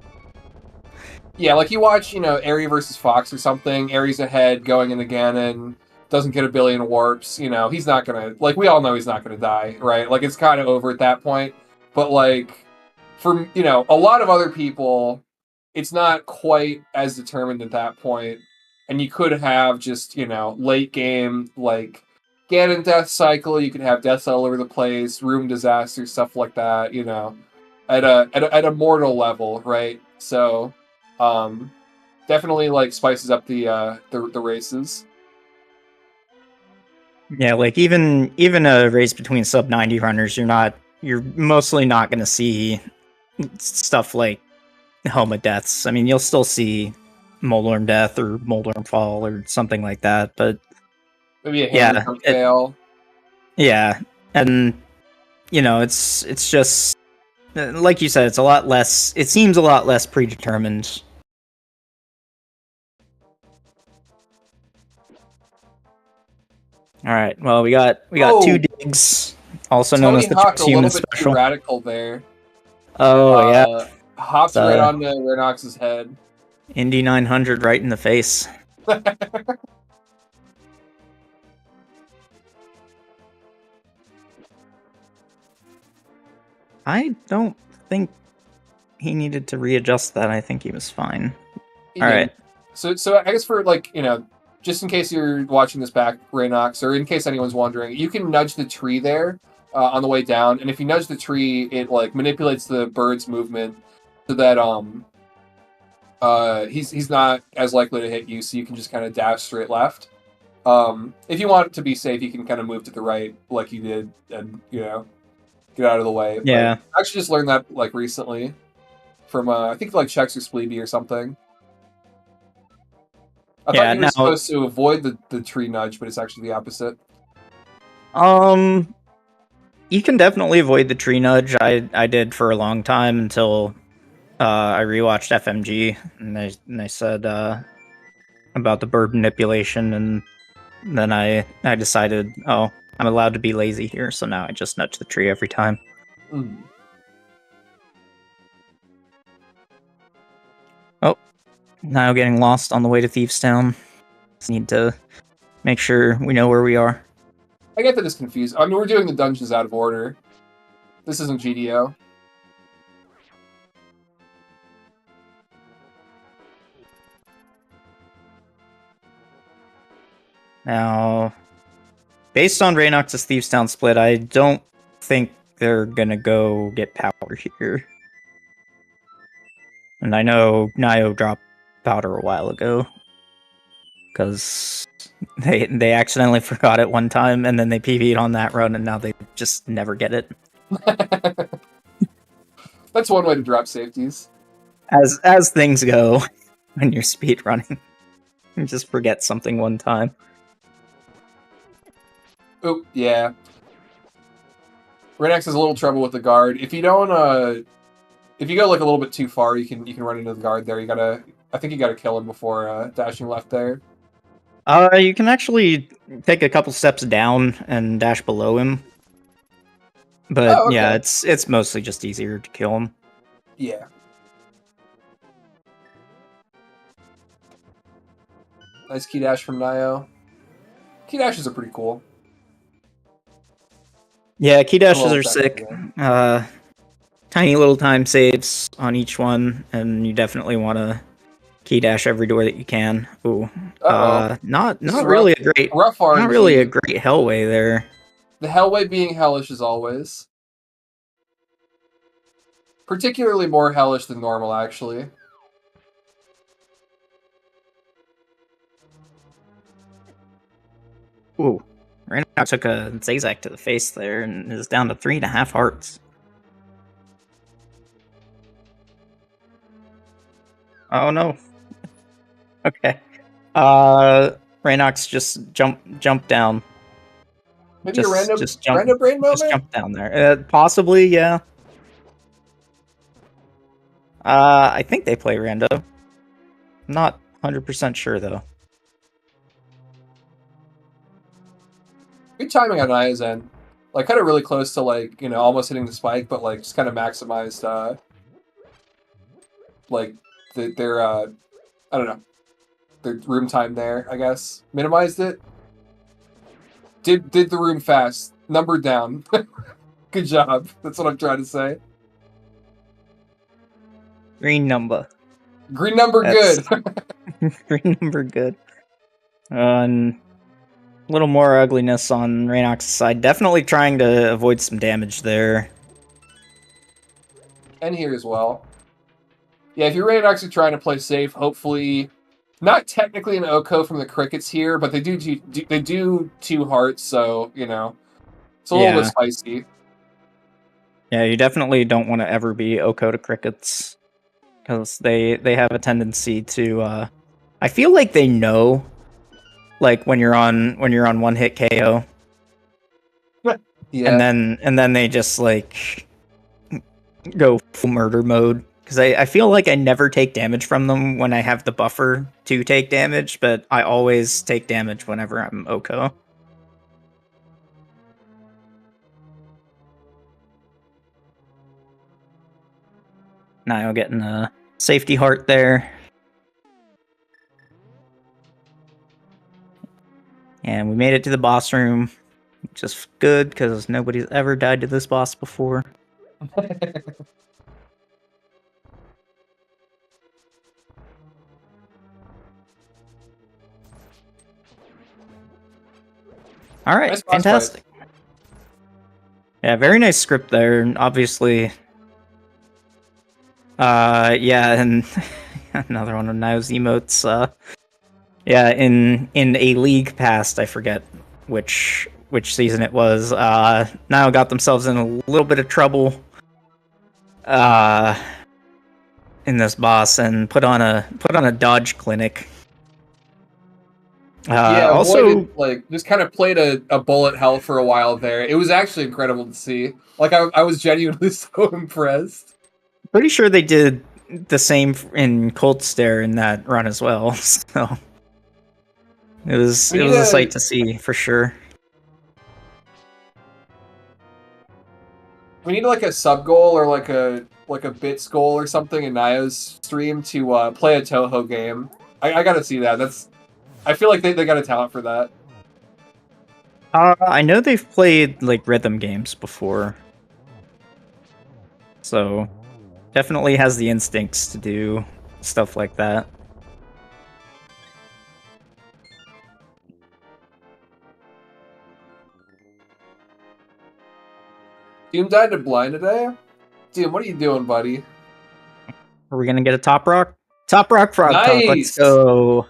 Yeah, like you watch, Aerie versus Fox or something. Aerie's ahead, going into Ganon, doesn't get a billion warps. He's not gonna, like, we all know he's not gonna die, right? Like, it's kind of over at that point. But like, for a lot of other people, it's not quite as determined at that point. And you could have just, late game, like, Ganon death cycle, you could have deaths all over the place, room disasters, stuff like that, at a mortal level, right? So definitely like spices up the races. Yeah, like even a race between sub 90 runners, you're mostly not going to see stuff like Helmet deaths. I mean, you'll still see Moldorm death or Moldorm fall or something like that, but maybe a hammer fail. Yeah, and it's just like you said, it's a lot less. It seems a lot less predetermined. All right. Well, we got two digs, also known as the transhuman special. Too radical there. Oh yeah, hops right onto Reynox's head. Indy 900 right in the face. I don't think he needed to readjust that. I think he was fine. All right. So I guess for just in case you're watching this back, Reynox, or in case anyone's wondering, you can nudge the tree there on the way down, and if you nudge the tree, it like manipulates the bird's movement so that he's not as likely to hit you, so you can just kind of dash straight left. If you want to be safe, you can kind of move to the right like you did, and get out of the way. Yeah, but I actually just learned that like recently from I think like Chex or Spleeby or something. I thought you were supposed to avoid the tree nudge, but it's actually the opposite. You can definitely avoid the tree nudge. I did for a long time until I rewatched FMG, and they said about the bird manipulation, and then I decided, oh, I'm allowed to be lazy here, so now I just nudge the tree every time. Mm. Oh, now getting lost on the way to Thieves Town. Just need to make sure we know where we are. I get that it's confused. I mean, we're doing the dungeons out of order. This isn't GDO. Now, based on Reynox's Thieves Town split, I don't think they're gonna go get power here. And I know Nio dropped powder a while ago. Because they accidentally forgot it one time, and then they Pv'd on that run, and now they just never get it. That's one way to drop safeties. As things go when you're speedrunning. You just forget something one time. Oh, yeah. Reynox has a little trouble with the guard. If you don't, if you go like a little bit too far, you can run into the guard there. I think you gotta kill him before dashing left there. You can actually take a couple steps down and dash below him. But okay. Yeah, it's mostly just easier to kill him. Yeah. Nice key dash from Nio. Key dashes are pretty cool. Yeah, key dashes Well, are sick. Tiny little time saves on each one, and you definitely want to key dash every door that you can. Ooh, not really a great rough RNG. Not really a great Hellway there. The Hellway being hellish as always. Particularly more hellish than normal, actually. Ooh, Reynox took a Zazak to the face there and is down to 3.5 hearts. Oh no. Okay. Reynox just jump down. Maybe a random brain moment? Just jump down there. Possibly, yeah. I think they play rando. Not 100% sure though. Good timing on Naya's end. Like, kind of really close to, like, you know, almost hitting the spike, but, like, just kind of maximized, like, their, I don't know, their room time there, I guess. Minimized it. Did the room fast. Numbered down. Good job. That's what I'm trying to say. Green number. Green number good. Green number good. And a little more ugliness on Reynox's side. Definitely trying to avoid some damage there. And here as well. Yeah, if you're Reynox are trying to play safe, hopefully, not technically an Oko from the crickets here, but they do 2 hearts, so, you know, it's a little bit spicy. Yeah, you definitely don't want to ever be Oko to crickets, because they have a tendency to. I feel like they know, like when you're on 1-hit KO. Yeah. And then they just like go full murder mode. Because I feel like I never take damage from them when I have the buffer to take damage, but I always take damage whenever I'm Oko. Nio getting a safety heart there. And we made it to the boss room, which is good because nobody's ever died to this boss before. All right, nice fantastic. Yeah, very nice script there, and obviously, yeah, and another one of Nio's emotes. Yeah, in a league past, I forget which season it was. Nio got themselves in a little bit of trouble, in this boss, and put on a dodge clinic. Yeah, also, avoided, like, just kind of played a bullet hell for a while there. It was actually incredible to see. Like, I was genuinely so impressed. Pretty sure they did the same in Cold Stare in that run as well. So it was a sight to see for sure. We need like a sub goal or like a bits goal or something in Nio's stream to play a Toho game. I gotta see that. I feel like they got a talent for that. I know they've played like rhythm games before, so definitely has the instincts to do stuff like that. Doom died to blind today? Doom, what are you doing, buddy? Are we gonna get a top rock? Top rock frog talk. Let's Nice! go.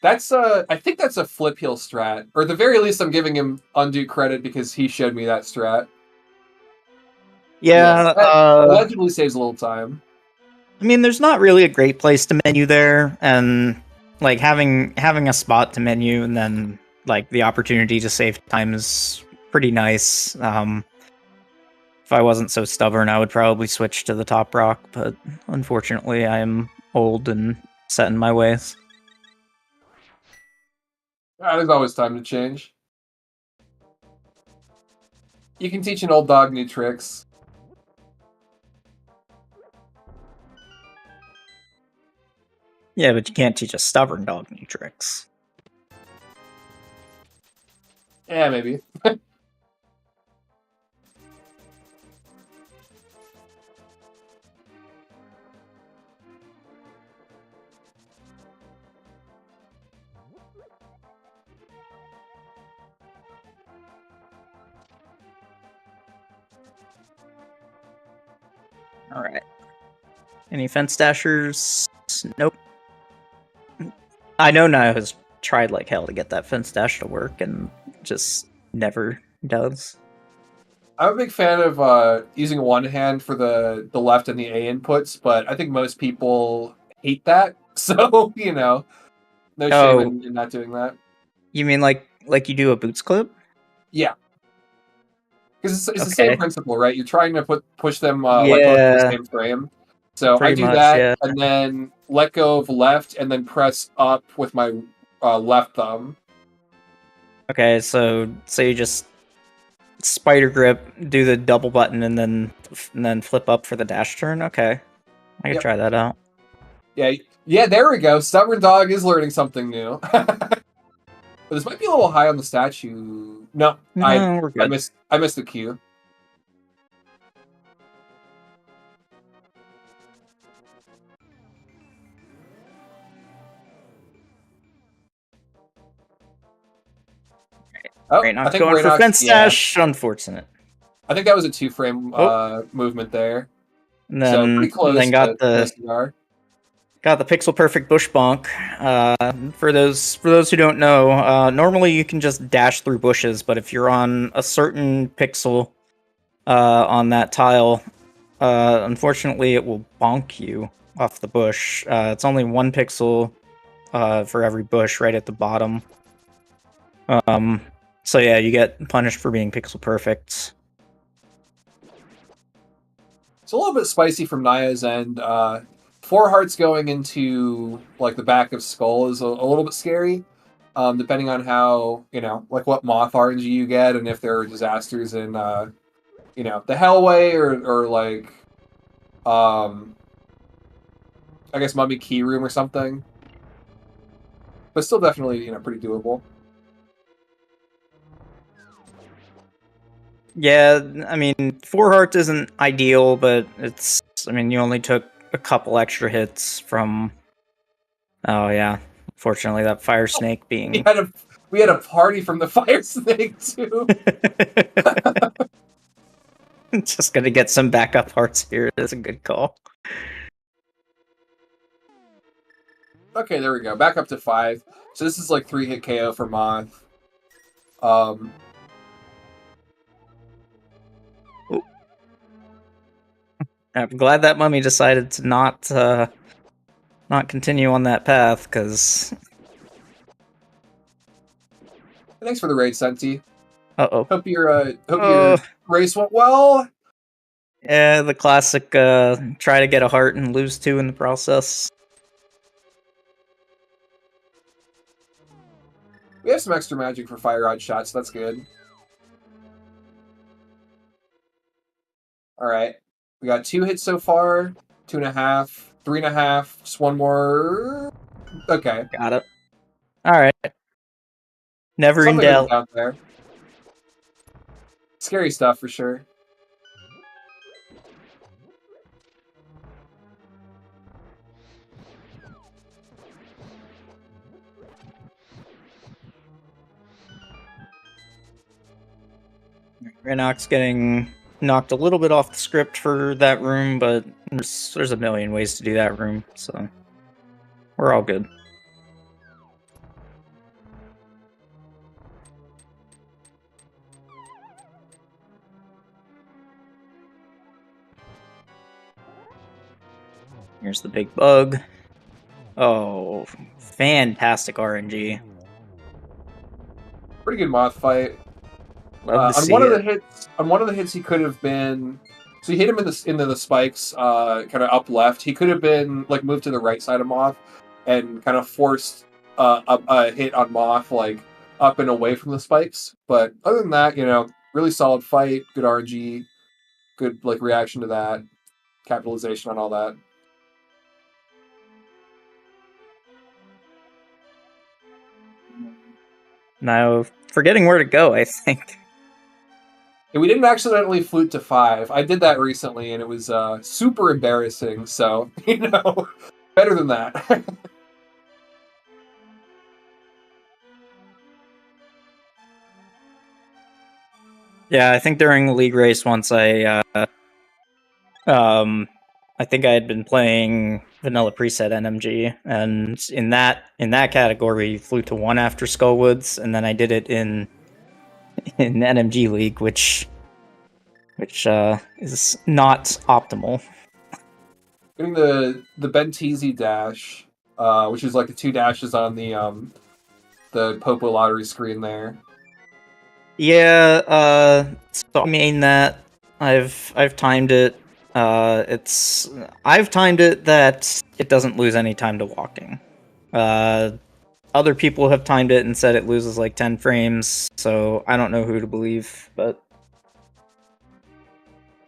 That's I think that's a flip heal strat. Or at the very least, I'm giving him undue credit because he showed me that strat. Yeah. That allegedly saves a little time. I mean, there's not really a great place to menu there, and like having a spot to menu and then like the opportunity to save time is pretty nice. If I wasn't so stubborn, I would probably switch to the top rock, but unfortunately, I am old and set in my ways. There's always time to change. You can teach an old dog new tricks. Yeah, but you can't teach a stubborn dog new tricks. Yeah, maybe. All right. Any fence dashers? Nope. I know Nio has tried like hell to get that fence dash to work and just never does. I'm a big fan of using one hand for the left and the A inputs, but I think most people hate that. So, no shame in not doing that. You mean like you do a boots clip? Yeah. Because it's the Okay. same principle, right? You're trying to push them Yeah. like both in the same frame. So I Pretty do much, that, yeah. and then let go of left, and then press up with my left thumb. Okay, so you just spider grip, do the double button, and then flip up for the dash turn. Okay, I can try that out. Yeah. There we go. Stubborn dog is learning something new. But this might be a little high on the statue. No, we're good. I missed the cue. Oh, Reynox I think going for Reynox, fence dash. Unfortunate. I think that was a 2-frame movement there. And then, so pretty close. And then got the pixel perfect bush bonk. For those who don't know, normally you can just dash through bushes, but if you're on a certain pixel on that tile, unfortunately it will bonk you off the bush. It's only 1 pixel for every bush right at the bottom. So yeah, you get punished for being pixel perfect. It's a little bit spicy from Naya's end. 4 hearts going into like the back of skull is a little bit scary. Depending on how, like what moth RNG you get, and if there are disasters in the Hellway or like I guess Mummy Key Room or something. But still definitely, pretty doable. Yeah, I mean, 4 hearts isn't ideal, but you only took a couple extra hits from... Oh, yeah. Fortunately, that fire snake being... We had a party from the fire snake, too! Just gonna get some backup hearts here. That's a good call. Okay, there we go. Back up to 5. So this is like 3-hit KO for Moth. I'm glad that mummy decided to not continue on that path, because... Thanks for the raid, Senti. Uh-oh. Hope your race went well. Yeah, the classic try to get a heart and lose 2 in the process. We have some extra magic for fire rod shots, so that's good. Alright. We got 2 hits so far, 2.5, 3.5, just 1 more. Okay. Got it. Alright. Never in doubt. Out there. Scary stuff for sure. Reynox getting knocked a little bit off the script for that room, but there's a million ways to do that room, so we're all good. Here's the big bug. Oh, fantastic RNG. Pretty good moth fight. Love to on see one it. of the hits, he could have been. So you hit him into the spikes, kind of up left. He could have been like moved to the right side of Moth, and kind of forced a hit on Moth like up and away from the spikes. But other than that, really solid fight, good RNG, good like reaction to that, capitalization on all that. Now, forgetting where to go, I think. And we didn't accidentally flute to 5. I did that recently, and it was super embarrassing. So better than that. Yeah, I think during the league race once I think I had been playing vanilla preset NMG, and in that category, flew to 1 after Skullwoods, and then I did it in NMG League, which is not optimal. Getting the Bentisi dash, which is like the 2 dashes on the Popo lottery screen there. Yeah, so I mean that I've timed it. I've timed it that it doesn't lose any time to walking. Other people have timed it and said it loses like 10 frames, so I don't know who to believe, but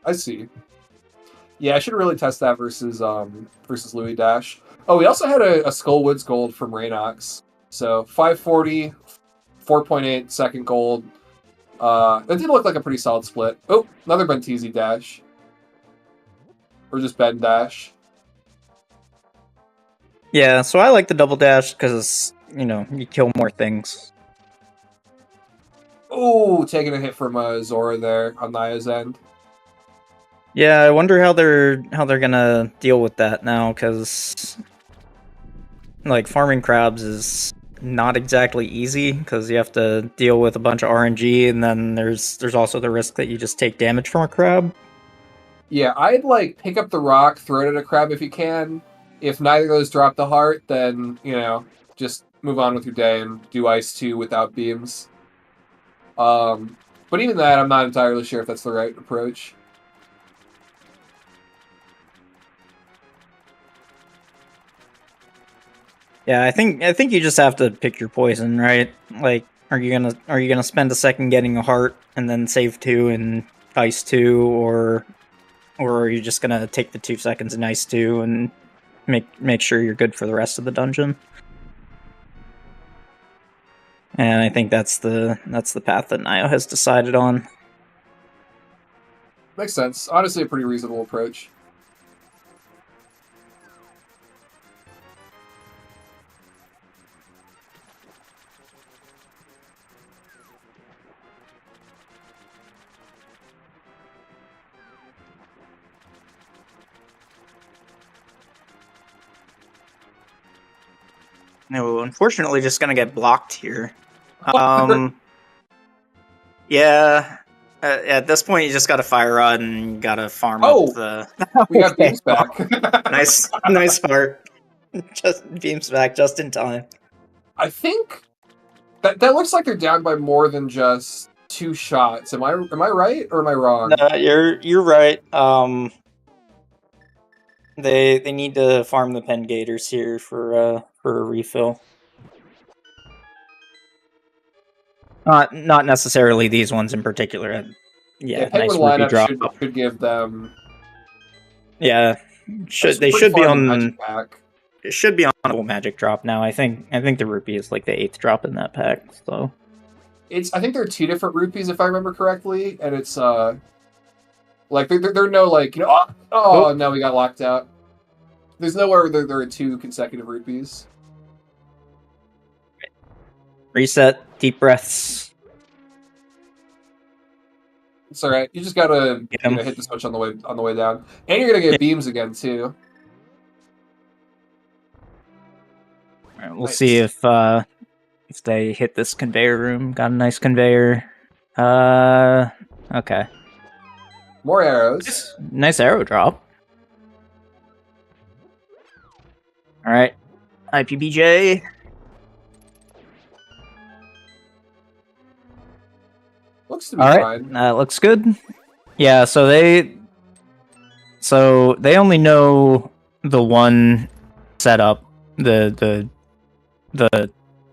I see. Yeah, I should really test that versus Louis Dash. Oh, we also had a Skullwoods gold from Reynox. So 540, 4.8 second gold. That did look like a pretty solid split. Oh, another Bentisi dash. Or just Ben dash. yeah, so I like the double dash because, you kill more things. Oh, taking a hit from Zora there on Naya's end. Yeah, I wonder how they're gonna deal with that now, because like farming crabs is not exactly easy because you have to deal with a bunch of RNG, and then there's also the risk that you just take damage from a crab. Yeah, I'd like pick up the rock, throw it at a crab if you can. If neither of those drop the heart, then just move on with your day and do ice 2 without beams. But even that, I'm not entirely sure if that's the right approach. Yeah, I think you just have to pick your poison, right? Like, are you gonna spend a second getting a heart and then save 2 and ice 2, or are you just gonna take the 2 seconds and ice 2 and make sure you're good for the rest of the dungeon? And I think that's the path that Nio has decided on. Makes sense. Honestly, a pretty reasonable approach. No, unfortunately, just gonna get blocked here. Yeah. At this point, you just gotta fire rod and gotta farm up the. We got beams back. nice heart. Just beams back just in time. I think that looks like they're down by more than just 2 shots. Am I right or am I wrong? No, you're right. They need to farm the pen gators here for a refill. Not necessarily these ones in particular. Yeah, nice Penguin rupee lineup drop. should give them. Yeah, they should be on. It should be on a magic drop now. I think the rupee is like the 8th drop in that pack. So I think there are 2 different rupees if I remember correctly, and it's like there are no like oh no, we got locked out. There's nowhere there are 2 consecutive rupees. Reset. Deep breaths. It's all right. You just gotta hit the switch on the way down, and you're gonna get beams again too. All right, we'll see if they hit this conveyor room. Got a nice conveyor. Okay. More arrows. Nice arrow drop. All right, IPBJ. Looks to be fine. Looks good. Yeah, so they only know the one setup, the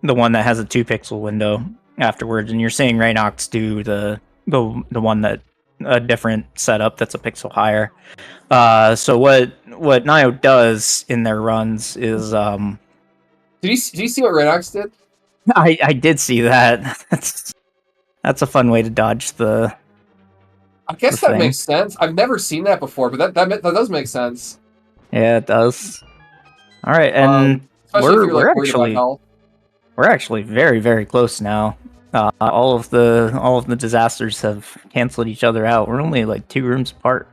one that has a 2-pixel window afterwards, and you're seeing Reynox do the one that a different setup that's a pixel higher. So what Nio does in their runs is Did you see what Reynox did? I did see that. That's a fun way to dodge the. I guess that makes sense. I've never seen that before, but that does make sense. Yeah, it does. All right, and we're actually very, very close now. All of the disasters have canceled each other out. We're only like 2 rooms apart.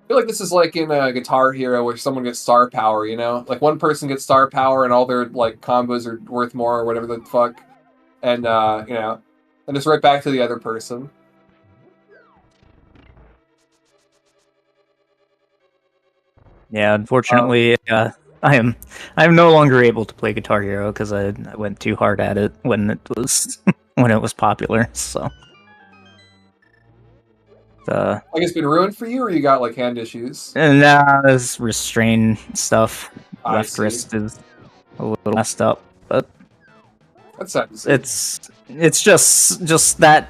I feel like this is like in a Guitar Hero where someone gets star power, you know? Like one person gets star power and all their like combos are worth more or whatever the fuck. And and it's right back to the other person. Yeah, unfortunately, I am no longer able to play Guitar Hero because I went too hard at it when it was popular. So, like it's been ruined for you, or you got like hand issues? And now this restrain stuff. Left wrist is a little messed up, but it's just that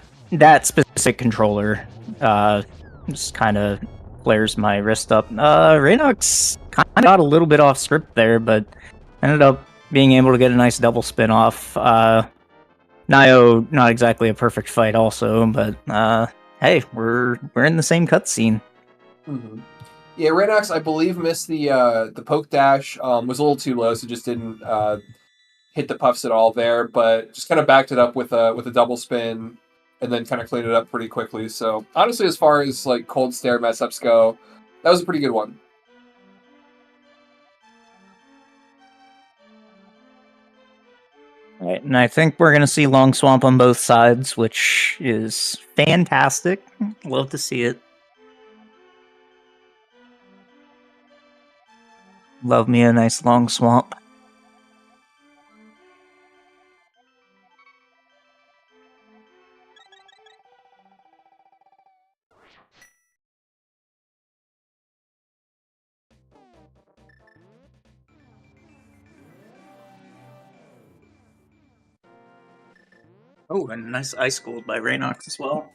specific controller just kind of flares my wrist up. Reynox kind of got a little bit off script there, but ended up being able to get a nice double spin off. Nio, not exactly a perfect fight also, but hey, we're in the same cutscene. Mm-hmm. Yeah, Reynox, I believe, missed the poke dash. Was a little too low, so just didn't hit the puffs at all there. But just kind of backed it up with a double spin, and then kind of cleaned it up pretty quickly. So honestly, as far as like cold stare mess ups go, that was a pretty good one. All right, and I think we're going to see Long Swamp on both sides, which is fantastic. Love to see it. Love me a nice Long Swamp. Oh, and a nice Ice Gold by Reynox as well.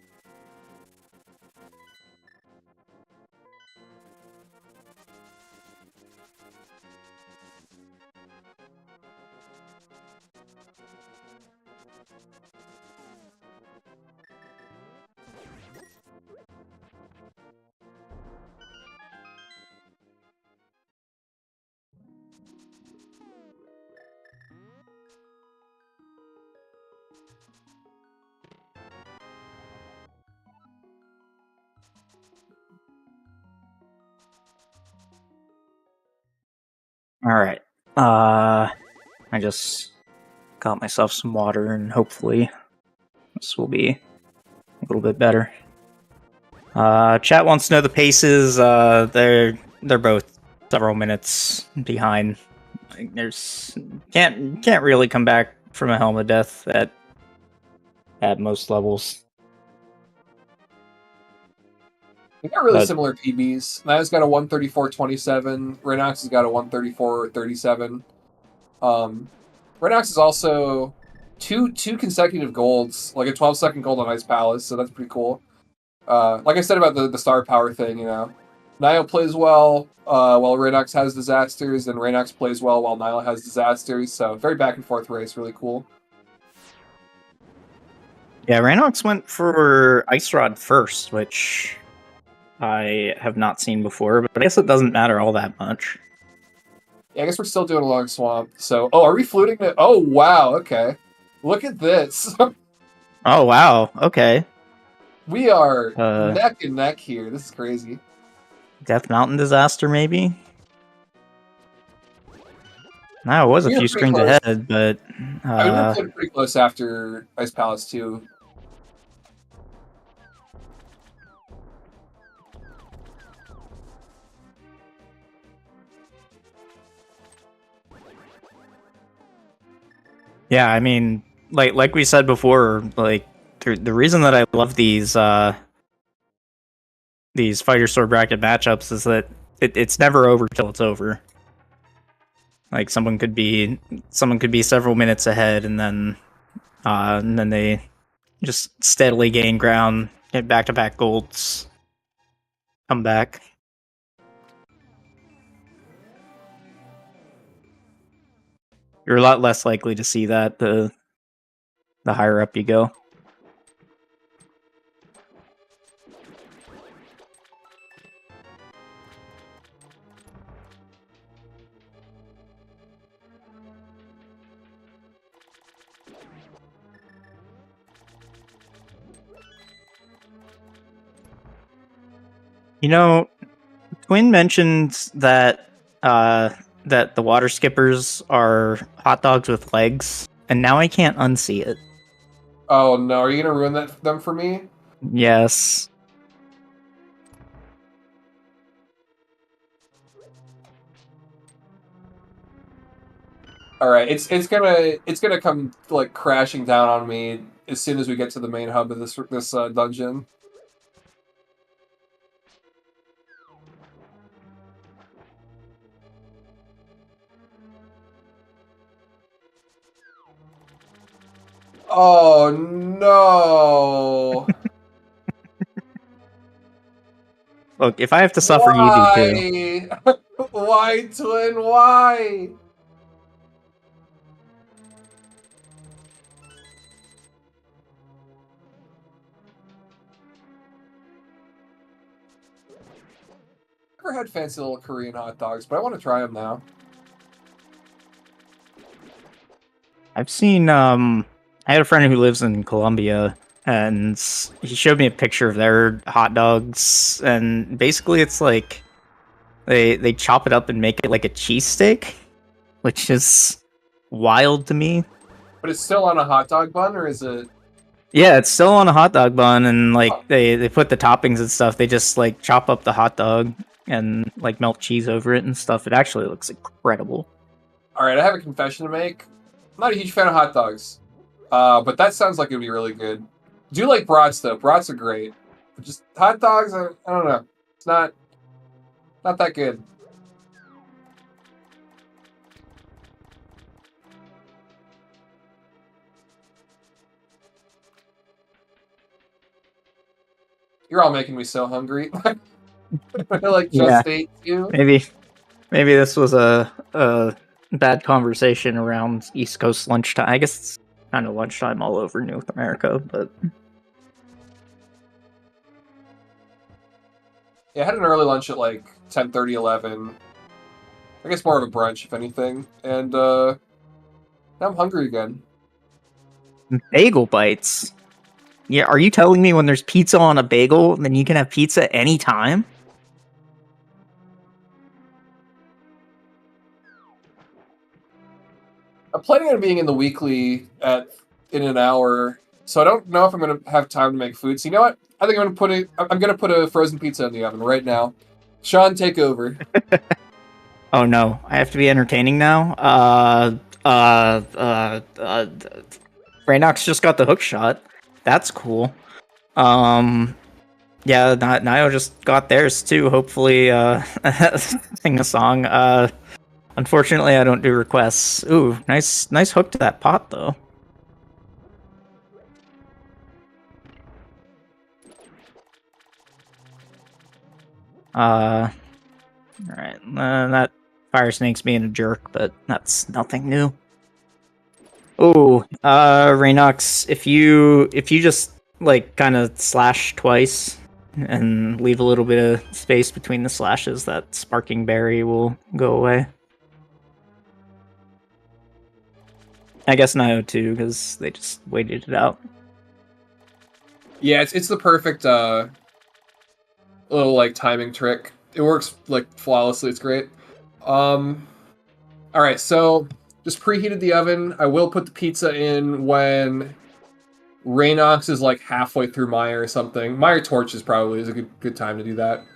All right. I just got myself some water, and hopefully this will be a little bit better. Chat wants to know the paces. They're both several minutes behind. Like, there's can't really come back from a helmet death at most levels. They got really similar PBs. Nio's got a 134.27. Reynox has got a 134.37. Reynox is also two consecutive golds, like a 12-second gold on Ice Palace, so that's pretty cool. Like I said about the star power thing, you know, Nio plays well while Reynox has disasters, and Reynox plays well while Nio has disasters. So very back and forth race, really cool. Yeah, Reynox went for Ice Rod first, which I have not seen before, but I guess it doesn't matter all that much. Yeah, I guess we're still doing a long swamp. So, oh, are we fluting it? Oh, wow. Okay, look at this. Oh wow, okay. We are Uh, neck and neck here. This is crazy. Death Mountain disaster, maybe? No, it was a We were few pretty screens close. ahead, but I mean, we were pretty close after Ice Palace too. yeah, I mean, like we said before, like the reason that I love these fighter sword bracket matchups is that it's never over till it's over. Like someone could be several minutes ahead, and then they just steadily gain ground, get back-to-back golds, come back. You're a lot less likely to see that the higher up you go. You know, Twin mentioned that that the water skippers are hot dogs with legs, and now I can't unsee it. Oh no, are you gonna ruin them for me? Yes. All right, it's gonna come like crashing down on me as soon as we get to the main hub of this dungeon. Oh no! Look, if I have to suffer, you do too. Why? Why, Twin? Why? Never had fancy little Korean hot dogs, but I want to try them now. I've seen I had a friend who lives in Colombia, and he showed me a picture of their hot dogs, and basically it's like they chop it up and make it like a cheesesteak, which is wild to me. But it's still on a hot dog bun, or is it? Yeah, it's still on a hot dog bun, and like they put the toppings and stuff. They just like chop up the hot dog and like melt cheese over it and stuff. It actually looks incredible. All right, I have a confession to make. I'm not a huge fan of hot dogs, but that sounds like it'd be really good. Do like brats though. Brats are great. But just hot dogs, I don't know. It's not that good. You're all making me so hungry. I like just ate too. Maybe this was a bad conversation around East Coast lunchtime. I guess it's kind of lunchtime all over North America, but Yeah, I had an early lunch at like 10:30, 11. I guess more of a brunch, if anything. And now I'm hungry again. bagel bites. Yeah, are you telling me when there's pizza on a bagel, then you can have pizza anytime? I'm planning on being in the weekly in an hour, so I don't know if I'm gonna have time to make food. So you know what? I think I'm gonna put a frozen pizza in the oven right now. Sean, take over. Oh no, I have to be entertaining now. Reynox just got the hook shot. That's cool. Yeah, Nio just got theirs too. Hopefully, sing a song. Unfortunately, I don't do requests. Ooh, nice hook to that pot though. Alright, that fire snake's being a jerk, but that's nothing new. Oh, Reynox, if you just like kind of slash twice and leave a little bit of space between the slashes, that sparking berry will go away. I guess Nio too, because they just waited it out. Yeah, it's the perfect little like timing trick. It works like flawlessly. It's great. All right, so just preheated the oven. I will put the pizza in when Reynox is like halfway through Maya or something. Maya torches probably is a good time to do that.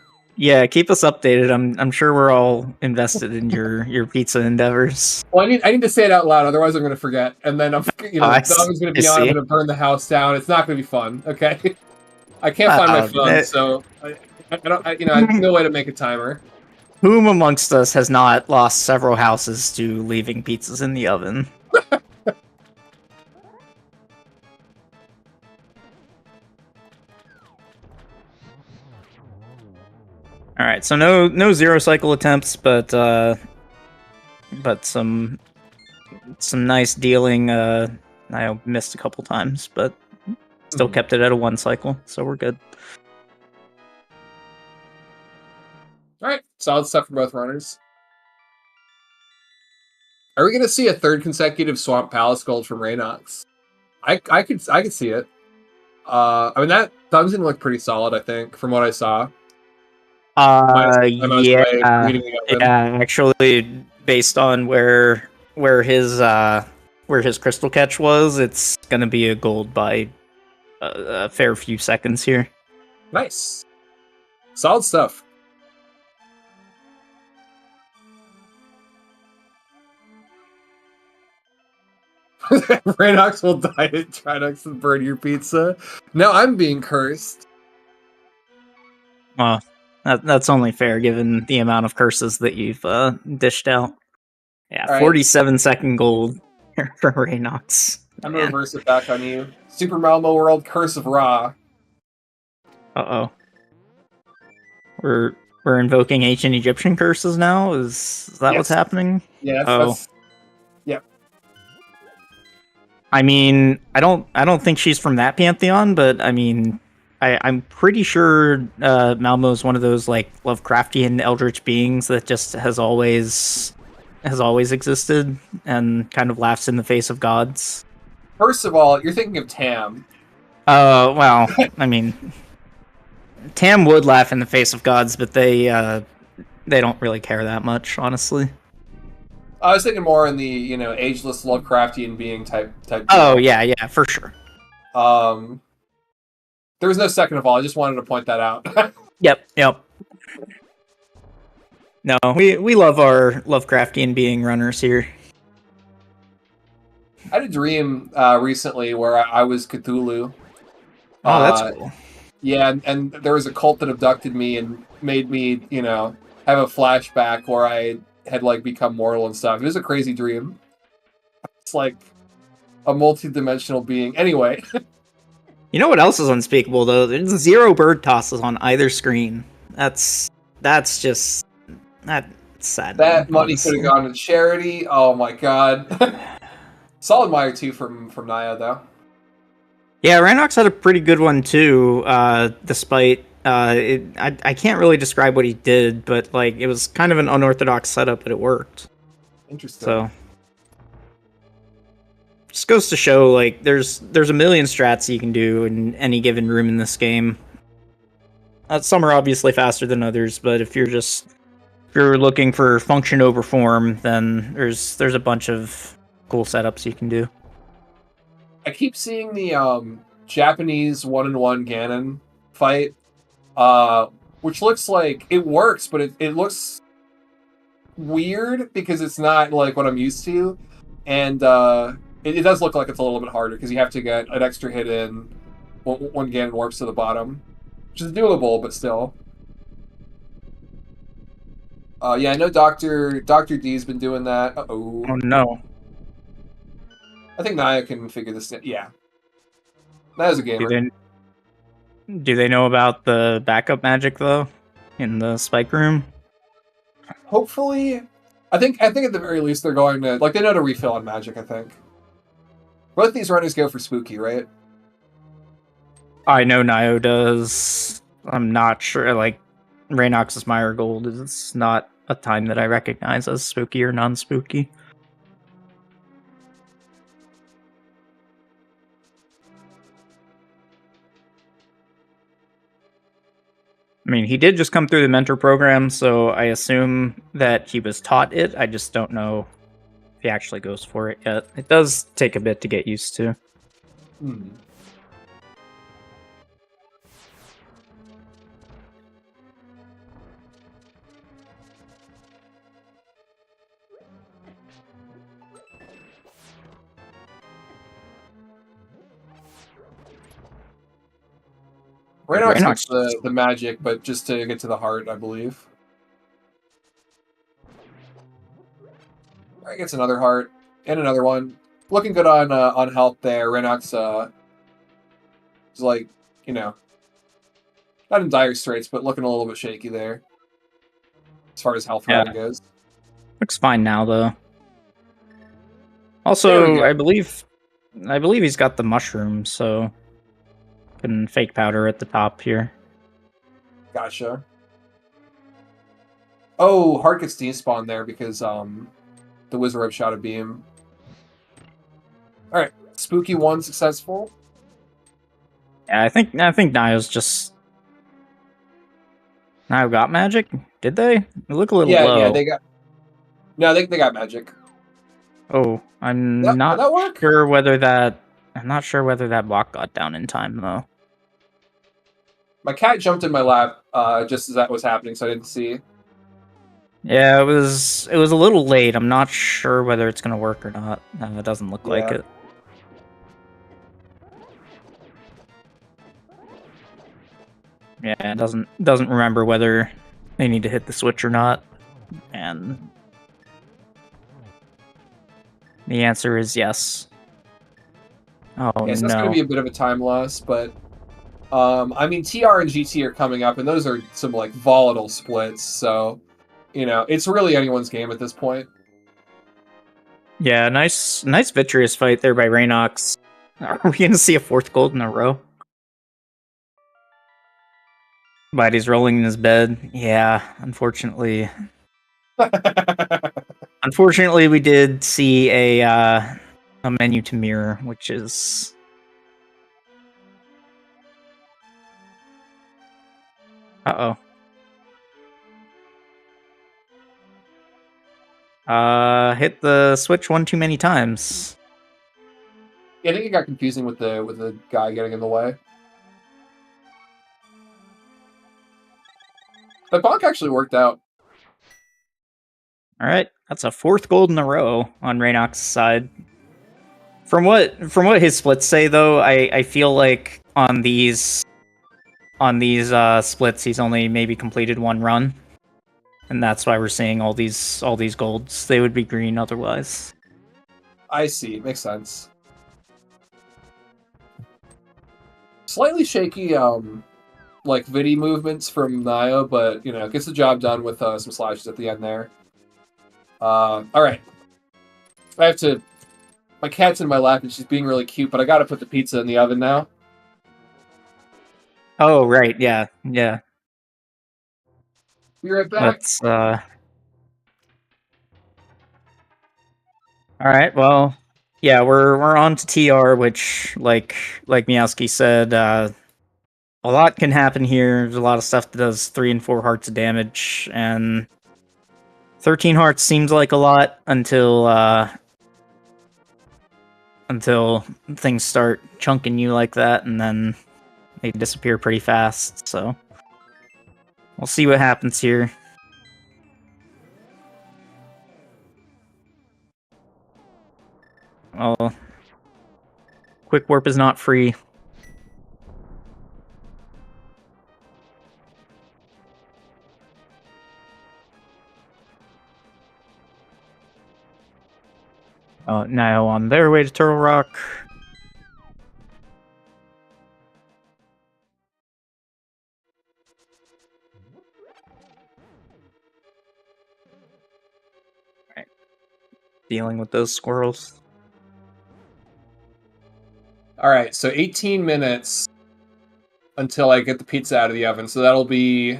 Yeah, keep us updated. I'm sure we're all invested in your pizza endeavors. Well, I need to say it out loud, otherwise I'm going to forget, and then the oven's going to be on. I'm going to burn the house down. It's not going to be fun. Okay, I can't find my phone, so I have no way to make a timer. Whom amongst us has not lost several houses to leaving pizzas in the oven? All right, so no zero cycle attempts, but some nice dealing. I missed a couple times, but still kept it at a 1 cycle, so we're good. All right, solid stuff for both runners. Are we going to see a third consecutive Swamp Palace gold from Reynox? I could see it. I mean, that dungeon looked pretty solid, I think, from what I saw. Yeah, actually, based on where his crystal catch was, it's gonna be a gold by a fair few seconds here. Nice, solid stuff. Reynox will die at Trinox and burn your pizza. Now I'm being cursed. Well, that's only fair given the amount of curses that you've dished out. Yeah, right. 47-second gold for Reynox. I'm gonna reverse it back on you. Super Malmo World Curse of Ra. Uh-oh. We're invoking ancient Egyptian curses now? Is that what's happening? Yeah, that's I mean, I don't think she's from that pantheon, but I mean, I'm pretty sure Malmo is one of those like Lovecraftian eldritch beings that just has always existed and kind of laughs in the face of gods. First of all, you're thinking of Tam. Well, I mean, Tam would laugh in the face of gods, but they don't really care that much, honestly. I was thinking more in the, ageless Lovecraftian being type. Oh, yeah, for sure. There was no second of all. I just wanted to point that out. Yep. No, we love our Lovecraftian being runners here. I had a dream recently where I was Cthulhu. Oh, that's cool. Yeah, and there was a cult that abducted me and made me, have a flashback where I had become mortal and stuff. It was a crazy dream. It's like a multi-dimensional being. Anyway. You know what else is unspeakable though? There's 0 bird tosses on either screen. That's just sad. That money could have gone to charity. Oh my god. Solid Meyer 2 from Nio though. Yeah, Reynox had a pretty good one too, despite I can't really describe what he did, but it was kind of an unorthodox setup, but it worked. Interesting. So just goes to show there's a million strats you can do in any given room in this game. Some are obviously faster than others, but if you're looking for function over form, then there's a bunch of cool setups you can do. I keep seeing the Japanese 1-on-1 Ganon fight, which looks like it works, but it looks weird because it's not like what I'm used to, and it does look like it's a little bit harder because you have to get an extra hit in when Ganon warps to the bottom, which is doable, but still. Yeah, I know Dr. D's been doing that. Uh-oh. Oh no. I think Naya can figure this out. Yeah. Naya's a gamer. Do they know about the backup magic, though? in the spike room. Hopefully, I think at the very least they're going to they know to refill on magic. I think both these runners go for spooky, right? I know Nio does. I'm not sure. Like, Reynox's Gold is not a time that I recognize as spooky or non-spooky. I mean, he did just come through the mentor program, so I assume that he was taught it. I just don't know if he actually goes for it yet. It does take a bit to get used to. Hmm. Reynox gets the magic, but just to get to the heart, I believe. Alright, gets another heart. And another one. Looking good on health there. Reynox is like, not in dire straits, but looking a little bit shaky there. As far as health rating goes. Looks fine now, though. Also, I believe he's got the mushroom, so can fake powder at the top here. Gotcha. Oh, heart gets despawned there because the Wizard Rope shot a beam. Alright, spooky 1 successful. Yeah, I think Nio's just Nio got magic? Did they? They look a little low. Yeah, they got. No, they got magic. Oh, I'm not sure whether that. I'm not sure whether that block got down in time though. My cat jumped in my lap just as that was happening, so I didn't see. Yeah, it was a little late. I'm not sure whether it's gonna work or not. No, it doesn't look like it. Yeah, it doesn't remember whether they need to hit the switch or not, and the answer is yes. Oh yeah, so that's going to be a bit of a time loss, but I mean, TR and GT are coming up, and those are some volatile splits, so it's really anyone's game at this point. Yeah, nice vitreous fight there by Reynox. Are we going to see a 4th gold in a row? But he's rolling in his bed. Yeah, unfortunately. Unfortunately, we did see a menu to mirror, which is... Uh-oh. Hit the switch one too many times. Yeah, I think it got confusing with the guy getting in the way. The bonk actually worked out. Alright, that's a 4th gold in a row on Reynox's side. From what his splits say, though, I feel like on these splits he's only maybe completed 1 run. And that's why we're seeing all these golds. They would be green otherwise. I see. Makes sense. Slightly shaky, Vidi movements from Nio, but, gets the job done with some slashes at the end there. Alright. I have to... My cat's in my lap and she's being really cute, but I gotta put the pizza in the oven now. Oh, right. Yeah. Yeah. Be right back. That's, Alright, well... Yeah, we're on to TR, which, like Meowski said, a lot can happen here. There's a lot of stuff that does 3 and 4 hearts of damage, and 13 hearts seems like a lot until things start chunking you like that, and then they disappear pretty fast, so we'll see what happens here. Well, quick warp is not free. Now on their way to Turtle Rock. dealing with those squirrels. All right, so 18 minutes until I get the pizza out of the oven. So that'll be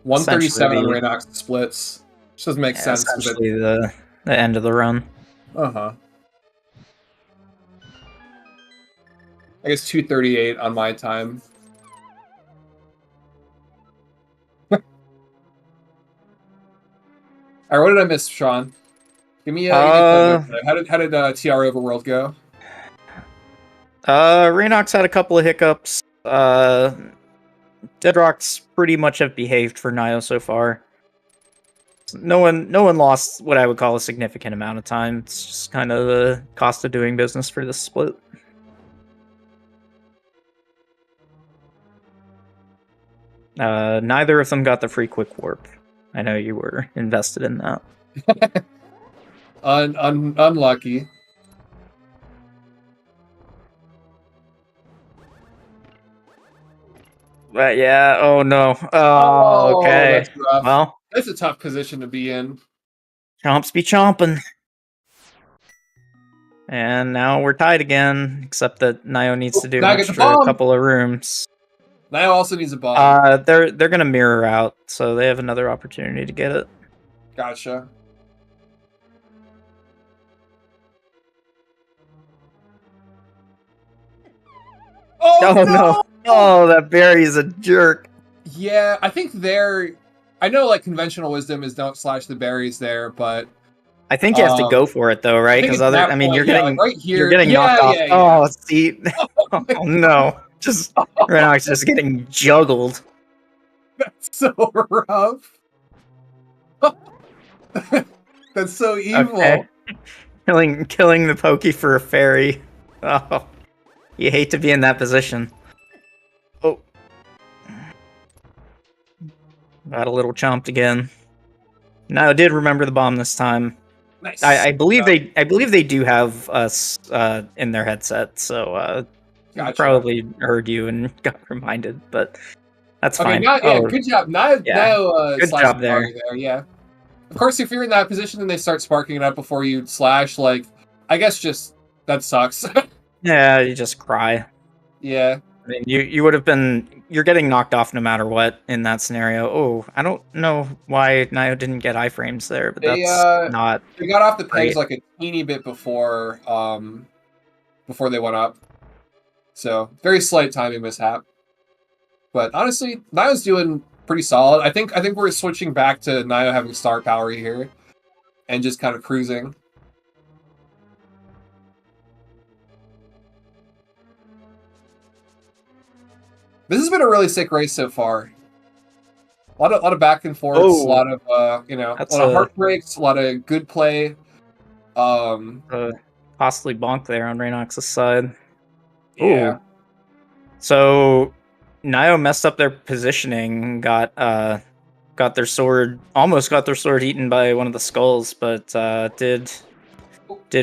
137 on Reynox splits. Which doesn't make sense. Essentially the end of the run. Uh-huh. I guess 2:38 on my time. All right, what did I miss, Sean? Give me how did TR Overworld go? Reynox had a couple of hiccups. Deadrocks pretty much have behaved for Nio so far. No one lost what I would call a significant amount of time. It's just kind of the cost of doing business for this split. Neither of them got the free quick warp. I know you were invested in that. Unlucky. But yeah, oh no. Oh, okay. That's rough. Well, that's a tough position to be in. Chomps be chomping. And now we're tied again, except that Nio needs to do an extra couple of rooms. Nio also needs a bomb. They're gonna mirror out, so they have another opportunity to get it. Gotcha. Oh no! Oh, that berry is a jerk. Yeah, I think I know like conventional wisdom is don't slash the berries there, but I think you have to go for it though, right? Because you're getting right here, you're getting knocked off. Yeah. Oh, see, oh no, just Reynox just getting juggled. That's so rough. That's so evil. Okay. Killing the pokey for a fairy. Oh, you hate to be in that position. Oh, got a little chomped again. No, I did remember the bomb this time. Nice. I believe they do have us in their headset, so gotcha. Probably heard you and got reminded, but that's fine. Good job. Good job there. Yeah. Of course, if you're in that position and they start sparking it up before you slash, like, I guess just that sucks. Yeah, you just cry. Yeah. I mean, you're getting knocked off no matter what in that scenario. Oh, I don't know why Nio didn't get iframes there, but that's not. They got off the pegs like a teeny bit before they went up. So very slight timing mishap. But honestly, Nio's doing pretty solid. I think we're switching back to Nio having star power here and just kind of cruising. This has been a really sick race so far. A lot of back and forths, a lot of a lot of heartbreaks, a lot of good play. Costly bonk there on Reynox's side. Yeah. Ooh. So Nio messed up their positioning, almost got their sword eaten by one of the skulls, but did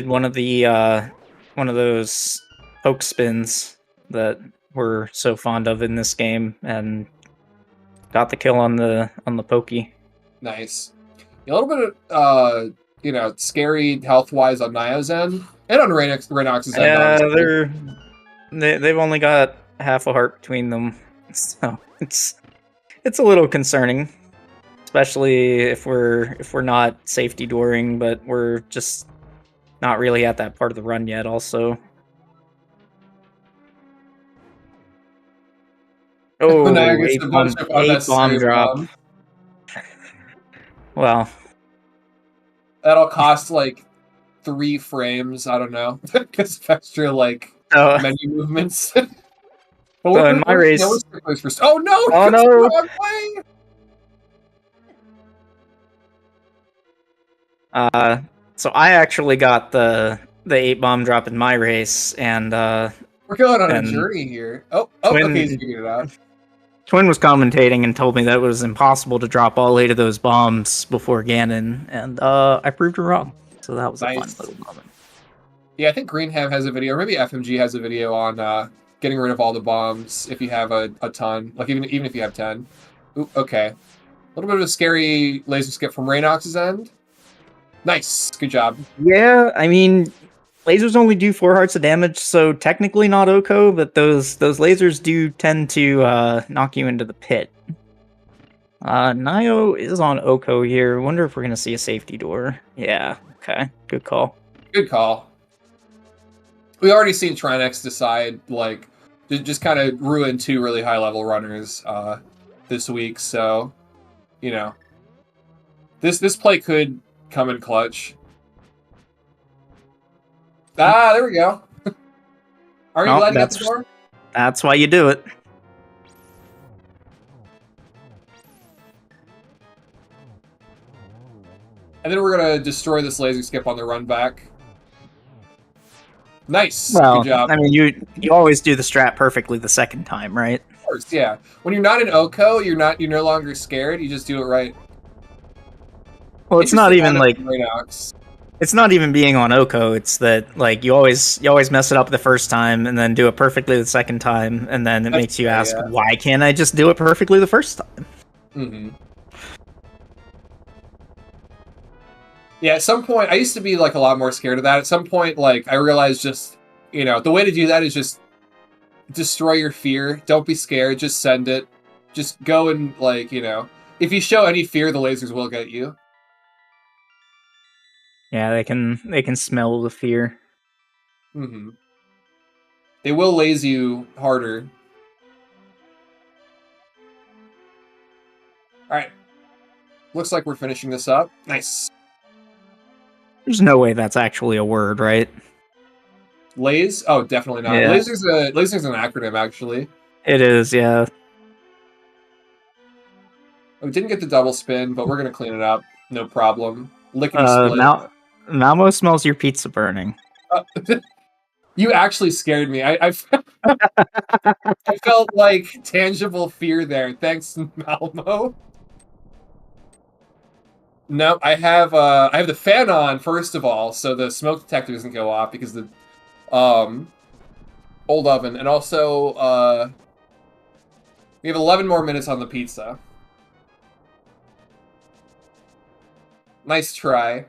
one of those poke spins that we're so fond of in this game and got the kill on the pokey. Nice. A little bit of scary health wise on Nio's end and on Reynox's end. They've only got half a heart between them, so it's a little concerning, especially if we're not safety dooring, but we're just not really at that part of the run yet. Also, eight bomb drop. Well, that'll cost like 3 frames. I don't know, because of extra menu movements. But in my race, oh no! Oh no! Wrong way. So I actually got the 8 bomb drop in my race, and we're going on a journey here. Okay, he's figured it out. Twin was commentating and told me that it was impossible to drop all 8 of those bombs before Ganon, and I proved her wrong. So that was a fun little moment. Yeah, I think Greenham has a video, or maybe FMG has a video on getting rid of all the bombs if you have a ton, like even if you have 10. Ooh, okay. A little bit of a scary laser skip from Reynox's end. Nice. Good job. Yeah, I mean, lasers only do 4 hearts of damage, so technically not Oko, but those lasers do tend to knock you into the pit. Nio is on Oko here. Wonder if we're gonna see a safety door. Yeah, okay. Good call. Good call. We already seen Trinex decide, like, to just kind of ruin 2 really high-level runners this week, so, you know. This play could come in clutch. Ah, there we go. Are you glad you got the door? That's why you do it. And then we're gonna destroy this laser skip on the run back. Nice. Well, good job. I mean, you always do the strat perfectly the second time, right? Of course, yeah. When you're not in Oko, you're no longer scared. You just do it right. Well, it's not even like Reynox. it's not even being on Oko. It's that like you always mess it up the first time and then do it perfectly the second time, and then it makes you ask, why can't I just do it perfectly the first time? Mm-hmm. Yeah, at some point, I used to be like a lot more scared of that. At some point, like I realized just, you know, the way to do that is just destroy your fear. Don't be scared. Just send it. Just go and, like, you know, if you show any fear, the lasers will get you. Yeah, they can smell the fear. Mm-hmm. They will laze you harder. All right. Looks like we're finishing this up. Nice. There's no way that's actually a word, right? Laze? Oh, definitely not. Yeah. Laser's an acronym, actually. It is, yeah. We didn't get the double spin, but we're gonna clean it up. No problem. Lickety split. Malmo smells your pizza burning. You actually scared me. I felt like tangible fear there. Thanks, Malmo. No, I have the fan on first of all, so the smoke detector doesn't go off because the old oven, and also we have 11 more minutes on the pizza. Nice try.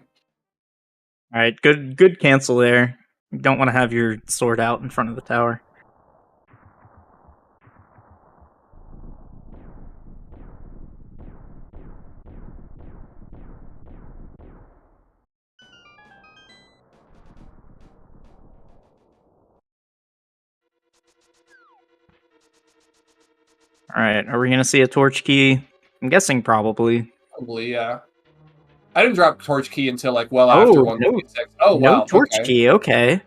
All right, good cancel there. You don't want to have your sword out in front of the tower. All right, are we going to see a torch key? I'm guessing probably. Probably, yeah. I didn't drop torch key until like well after 156. Oh, no wow. Torch okay. key, okay.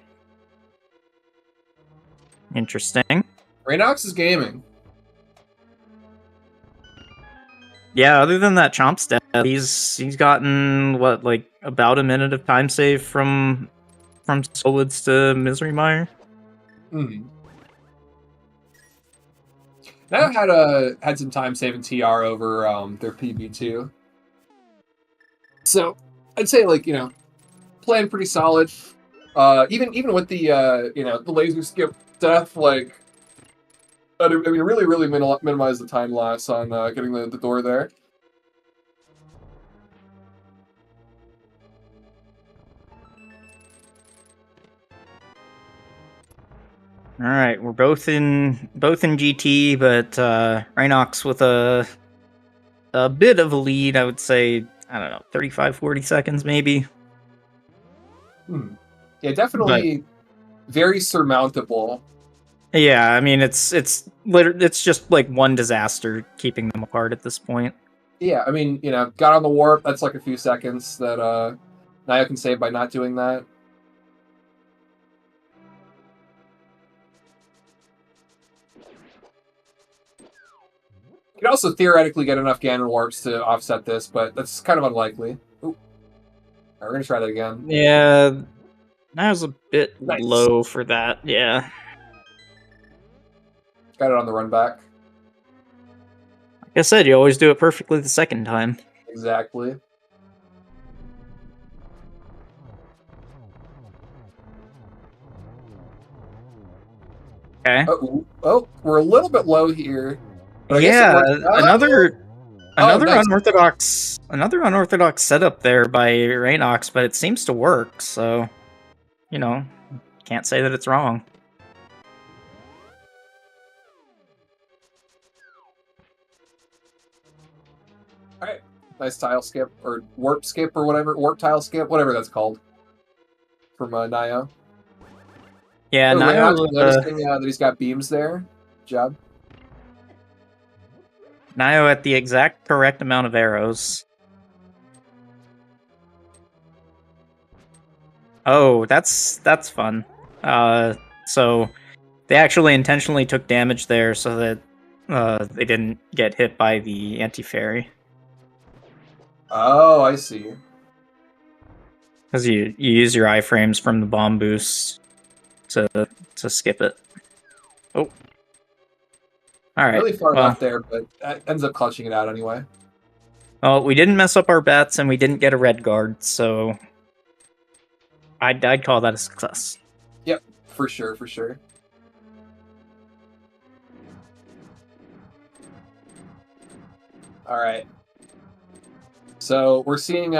Interesting. Reynox is gaming. Yeah, other than that chomp step, he's gotten what, like about a minute of time save from Solids to Misery Mire. Mm-hmm. Now had some time saving TR over their PB too. So I'd say, like, you know, playing pretty solid. Even with the you know, the laser skip death, like, I mean, really minimize the time loss on getting the door there. All right, we're both in GT, but Reynox with a bit of a lead. I would say, I don't know, 35, 40 seconds maybe. Yeah, definitely very surmountable. Yeah, I mean it's just like one disaster keeping them apart at this point. Yeah, I mean, you know, got on the warp. That's like a few seconds that Nio can save by not doing that. You could also theoretically get enough Ganon warps to offset this, but that's kind of unlikely. Ooh. All right, we're gonna try that again. Yeah, that was a bit low for that. Yeah, got it on the run back. Like I said, you always do it perfectly the second time. Exactly. Okay. Oh, we're a little bit low here. Yeah, Another nice. unorthodox setup there by Reynox, but it seems to work, so can't say that it's wrong. Alright. Nice tile skip, or warp skip, or whatever. Warp tile skip, whatever that's called. From Nio. Yeah, Reynox Nio, noticing that he's got beams there. Good job. Nio at the exact correct amount of arrows. Oh, that's fun. So they actually intentionally took damage there so that they didn't get hit by the anti-fairy. Oh, I see. Because you use your iframes from the bomb boost to skip it. Oh. Alright. Really far left there, but that ends up clutching it out anyway. Well, we didn't mess up our bets and we didn't get a red guard, so I'd call that a success. Yep, for sure, for sure. Alright. So we're seeing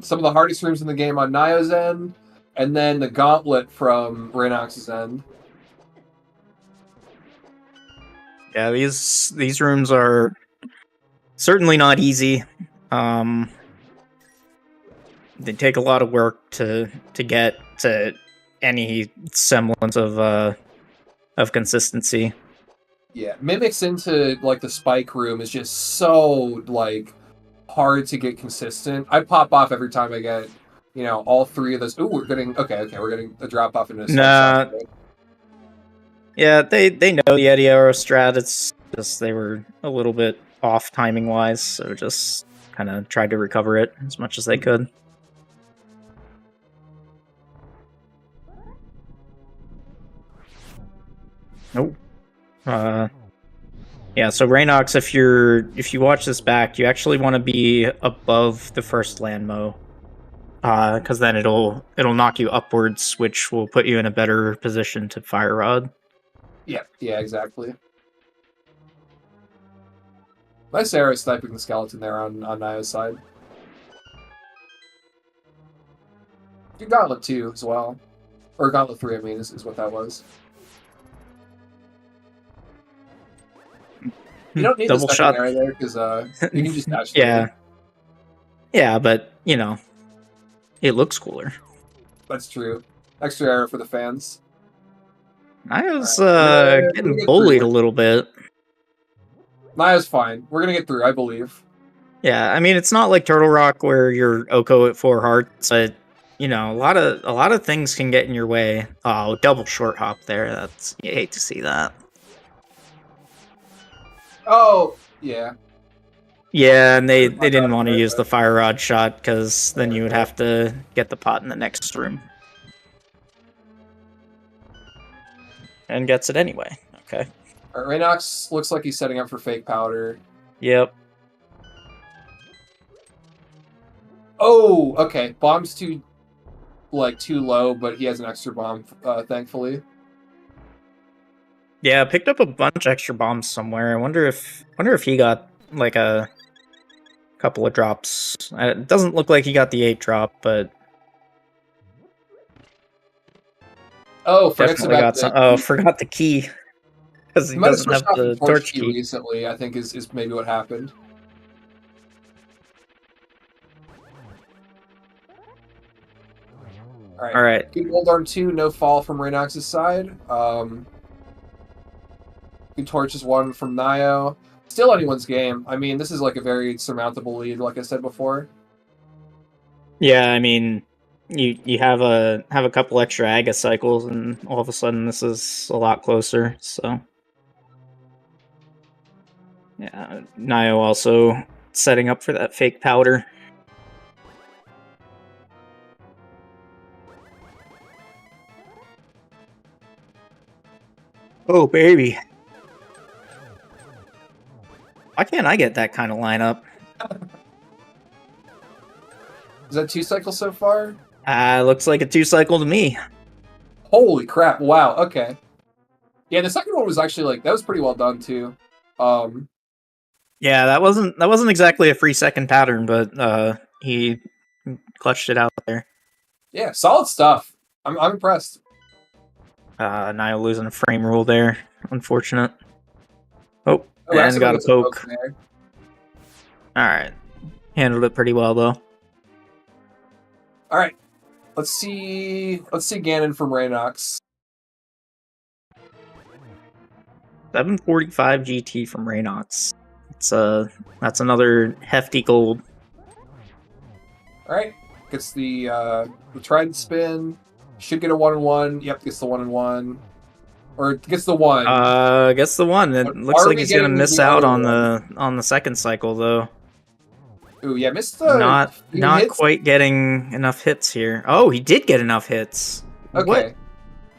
some of the hardest rooms in the game on Nio's end, and then the gauntlet from Reynox's end. Yeah, these rooms are certainly not easy. They take a lot of work to get to any semblance of consistency. Yeah, mimics into like the spike room is just so like hard to get consistent. I pop off every time I get, all three of those. Ooh, we're getting we're getting a drop off into Nah. Yeah, they know the Eddie Arrow strat. It's just they were a little bit off timing wise, so just kind of tried to recover it as much as they could. Nope. Yeah, so Reynox, if you watch this back, you actually want to be above the first landmo, because then it'll knock you upwards, which will put you in a better position to fire rod. Yeah, exactly. Nice arrow sniping the skeleton there on Nio's side. Good gauntlet 2 as well. Or gauntlet 3, I mean, is what that was. You don't need Double the shot second arrow there, because you can just dash yeah. Yeah, but, it looks cooler. That's true. Extra arrow for the fans. I was getting bullied a little bit. Nio's fine. We're gonna get through, I believe. Yeah, I mean it's not like Turtle Rock where you're Oko at 4 hearts, but a lot of things can get in your way. Oh, double short hop there. You hate to see that. Oh, yeah. Yeah, and they didn't want to use the fire rod shot because then you would have to get the pot in the next room. And gets it anyway. Okay. Alright, Reynox looks like he's setting up for fake powder. Yep. Oh, okay. Bomb's too low, but he has an extra bomb, thankfully. Yeah, picked up a bunch of extra bombs somewhere. I wonder if he got like a couple of drops. It doesn't look like he got the 8 drop, but Forgot the key because he doesn't have the torch key recently. I think is maybe what happened. All right. Good gold arm 2, no fall from Reynox's side. Good torches 1 from Nio. Still anyone's game. I mean, this is like a very surmountable lead, like I said before. Yeah, I mean, you have a couple extra Aga cycles, and all of a sudden this is a lot closer. So, yeah, Nio also setting up for that fake powder. Oh baby, why can't I get that kind of lineup? Is that 2 cycles so far? Looks like a 2 cycle to me. Holy crap! Wow. Okay. Yeah, the second one was actually that was pretty well done too. Yeah, that wasn't exactly a free second pattern, but he clutched it out there. Yeah, solid stuff. I'm impressed. Nile losing a frame rule there. Unfortunate. Oh, Oh, and got a accidentally took poke. there. Alright. Handled it pretty well, though. All right, let's see Ganon from Reynox. 745 GT from Reynox. That's another hefty gold. All right, gets the trident spin. Should get a 1-1. Yep, gets the 1-1. Or gets the 1. Gets the one. It looks Are like we he's gonna getting miss the out other on the second cycle, though. Ooh, yeah, missed the few Not hits. quite getting enough hits here. Oh, he did get enough hits. Okay. What?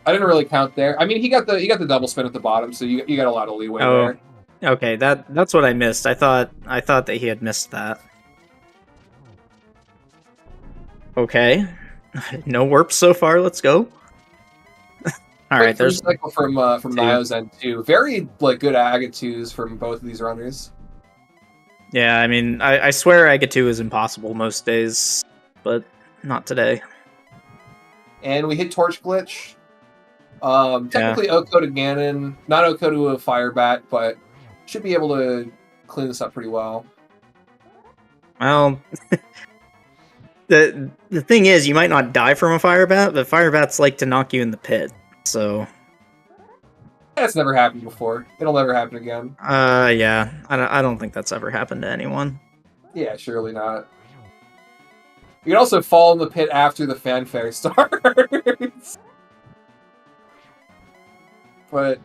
I didn't really count there. I mean, he got the double spin at the bottom, so you got a lot of leeway there. Okay, that's what I missed. I thought that he had missed that. Okay. No warps so far. Let's go. All right, there's cycle from Nio's end too. Very good Agatus from both of these runners. Yeah, I mean, I swear Agatu is impossible most days, but not today. And we hit Torch Glitch. Technically Oko to Ganon, not Oko to a Firebat, but should be able to clean this up pretty well. Well, the thing is, you might not die from a Firebat, but Firebats like to knock you in the pit, so... That's never happened before. It'll never happen again. Yeah. I don't think that's ever happened to anyone. Yeah, surely not. You can also fall in the pit after the fanfare starts. But,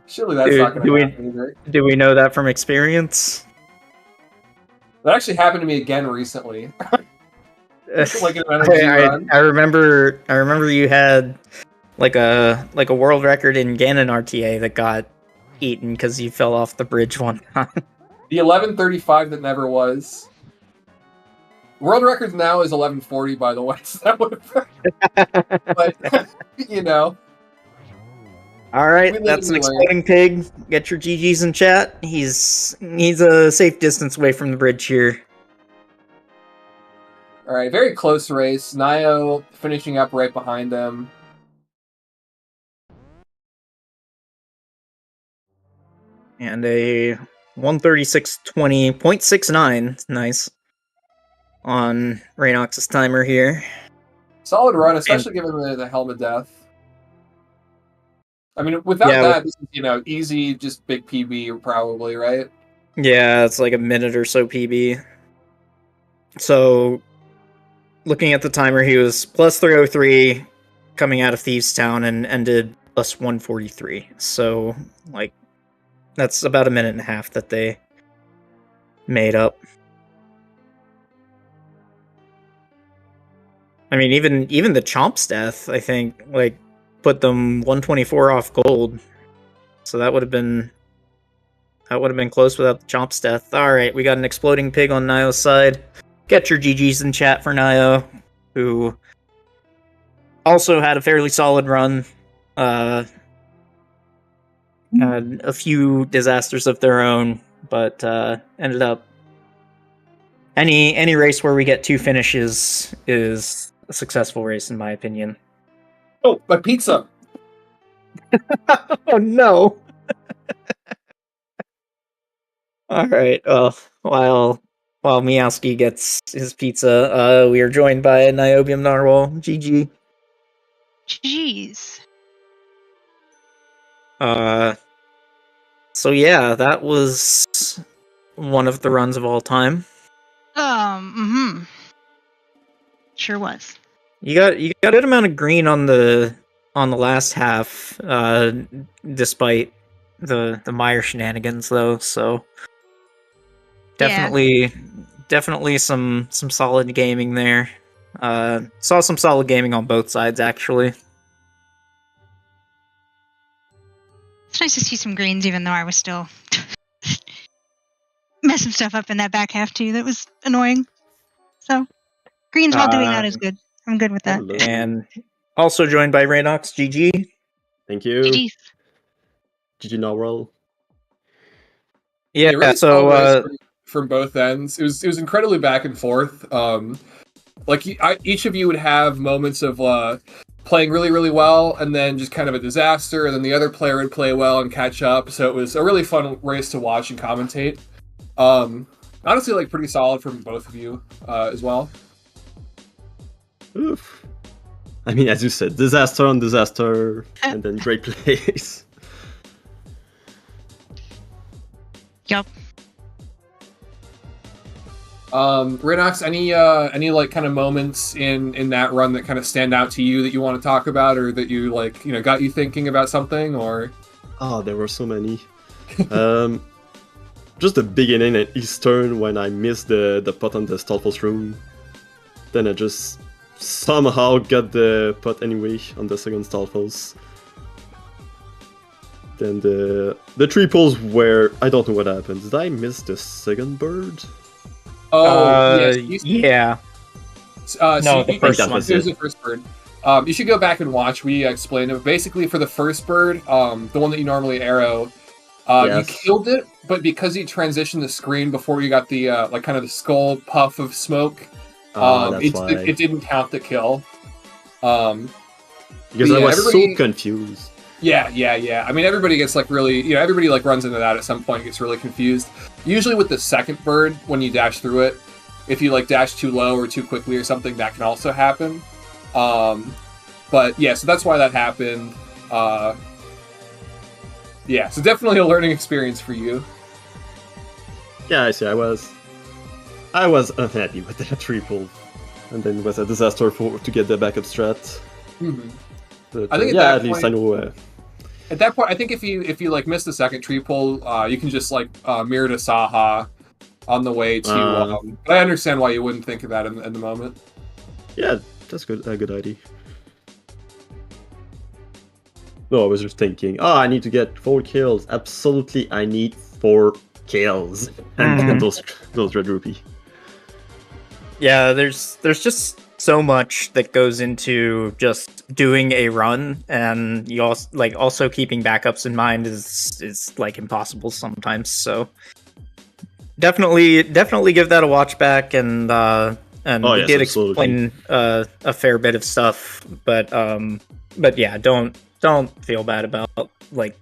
surely that's not going to happen either. Do we know that from experience? That actually happened to me again recently. Like an NMG run. I remember you had like a world record in Ganon RTA that got eaten because you fell off the bridge one time. The 11:35 that never was. World record now is 11:40, by the way. So that would have but All right, that's an exploding pig. Get your GGs in chat. He's a safe distance away from the bridge here. All right, very close race. Nio finishing up right behind him. And a 136.20.69. Nice. On Reynox's timer here. Solid run, especially given the Helm of Death. I mean, without that, this is, easy, just big PB probably, right? Yeah, it's like a minute or so PB. So, looking at the timer, he was plus 303 coming out of Thieves Town and ended plus 143. So, that's about a minute and a half that they made up. I mean, even the Chomp's death, I think, put them 124 off gold. So that would have been close without the Chomp's death. All right, we got an exploding pig on Nio's side. Get your GGs in chat for Nio, who also had a fairly solid run. Had a few disasters of their own, but ended up any race where we get 2 finishes is a successful race in my opinion. Oh, my pizza! Oh no! All right. While Meowski gets his pizza, we are joined by NiobiumNarwhal. GG. Jeez. So yeah, that was one of the runs of all time. Sure was. You got a good amount of green on the last half, despite the Meyer shenanigans though, so definitely some solid gaming there. Saw some solid gaming on both sides actually. It's nice to see some greens, even though I was still messing stuff up in that back half too. That was annoying. So greens while doing that is good. I'm good with that. Hello. And also joined by Reynox. GG. Thank you. GG's. GG Narwhal. Yeah, really so solid race from both ends. It was incredibly back and forth. Each of you would have moments of playing really, really well, and then just kind of a disaster, and then the other player would play well and catch up. So it was a really fun race to watch and commentate. Honestly, like pretty solid from both of you as well. Oof. I mean, as you said, disaster on disaster, and then great plays. Yep. Reynox, any like kind of moments in that run that kind of stand out to you that you want to talk about, or that you like, got you thinking about something, or? Oh, there were so many. Just the beginning at Eastern when I missed the pot on the Stolfos room. Then I just somehow got the pot anyway on the second Stolfos. Then the triples where I don't know what happened. Did I miss the second bird? Oh, yes. Yeah. No, the first one. It was the first bird. You should go back and watch. We explained it. Basically, for the first bird, the one that you normally arrow, you killed it, but because you transitioned the screen before you got the like kind of the skull puff of smoke, it didn't count the kill. Because I was so confused. Yeah. I mean, everybody gets like really, everybody like runs into that at some point, gets really confused. Usually with the second bird, when you dash through it, if you like dash too low or too quickly or something, that can also happen. But yeah, so that's why that happened. Yeah, so definitely a learning experience for you. Yeah, I see. I was unhappy with that triple, and then it was a disaster to get the backup strat. Mm-hmm. But, I think at least I know. At that point, I think if you like miss the second triple, you can just like mirror to Saha on the way to. But I understand why you wouldn't think of that in the moment. Yeah, that's good. A good idea. No, I was just thinking. Oh, I need to get 4 kills. Absolutely, I need 4 kills, and those red rupee. Yeah, there's just so much that goes into just doing a run, and you also keeping backups in mind is like impossible sometimes. So definitely give that a watch back, and we did explain a fair bit of stuff, but yeah, don't feel bad about like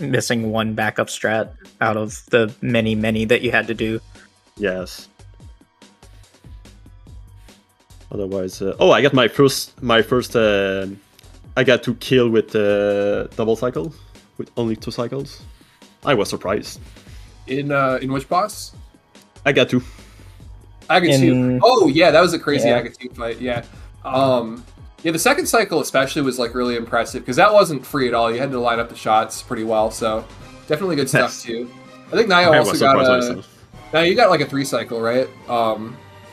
missing one backup strat out of the many that you had to do. Yes. Otherwise, I got my first. I got to kill with double cycle, with only 2 cycles. I was surprised. In which boss? I got 2. Agatu. Oh yeah, that was a crazy Agatu fight. Yeah. Yeah, the second cycle especially was like really impressive because that wasn't free at all. You had to line up the shots pretty well, so definitely good stuff too. I think Nio also got now you got like a 3 cycle, right?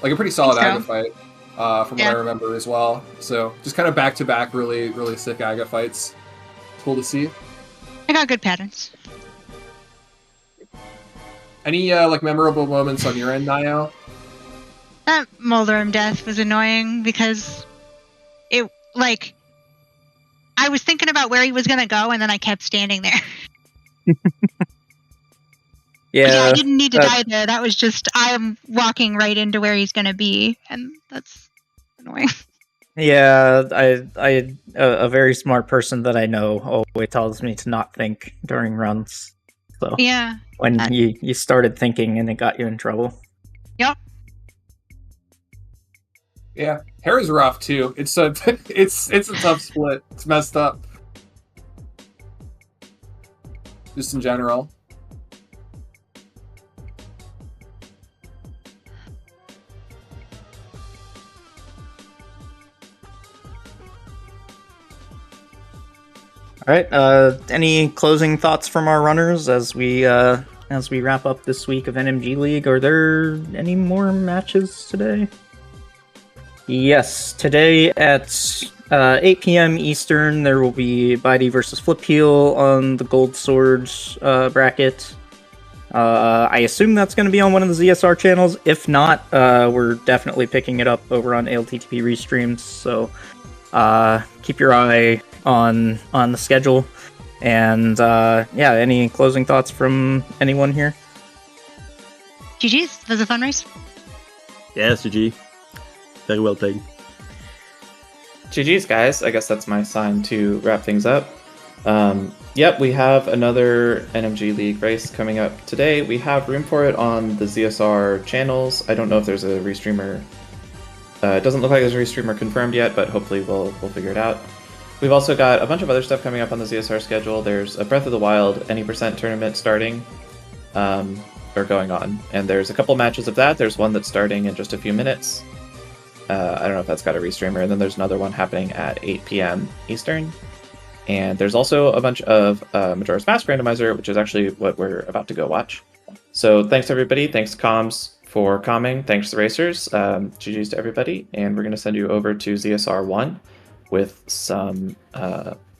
Like a pretty solid Aga fight. From what I remember as well. So just kind of back-to-back really, really sick Aga fights. Cool to see. I got good patterns. Any like memorable moments on your end, Nio? That Mulderum death was annoying because it like I was thinking about where he was gonna go and then I kept standing there. Yeah, I didn't need to die there. That was just I am walking right into where he's gonna be, and that's annoying. Yeah, I a very smart person that I know always tells me to not think during runs. So yeah, when you started thinking and it got you in trouble. Yep. Yeah, hair is rough too. It's a tough split. It's messed up. Just in general. All right. Any closing thoughts from our runners as we wrap up this week of NMG League? Are there any more matches today? Yes, today at 8 p.m. Eastern, there will be Bidey versus Flipheel on the Gold Swords bracket. I assume that's going to be on one of the ZSR channels. If not, we're definitely picking it up over on ALttP Restreams. So keep your eye on the schedule. And any closing thoughts from anyone here? GG's. That was a fun race. Yes, GG. Very well played. GG's, guys. I guess that's my sign to wrap things up. Yep, we have another NMG League race coming up today. We have room for it on the ZSR channels. I don't know if there's a restreamer. It doesn't look like there's a restreamer confirmed yet, but hopefully we'll figure it out. We've also got a bunch of other stuff coming up on the ZSR schedule. There's a Breath of the Wild any percent tournament starting, or going on, and there's a couple matches of that. There's one that's starting in just a few minutes. I don't know if that's got a restreamer, and then there's another one happening at 8 p.m. Eastern. And there's also a bunch of Majora's Mask Randomizer, which is actually what we're about to go watch. So thanks everybody. Thanks Comms for calming. Thanks the racers. GG's to everybody. And we're going to send you over to ZSR 1 with some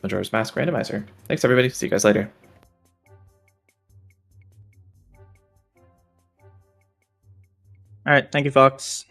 Majora's Mask Randomizer. Thanks everybody. See you guys later. All right, thank you, Fox.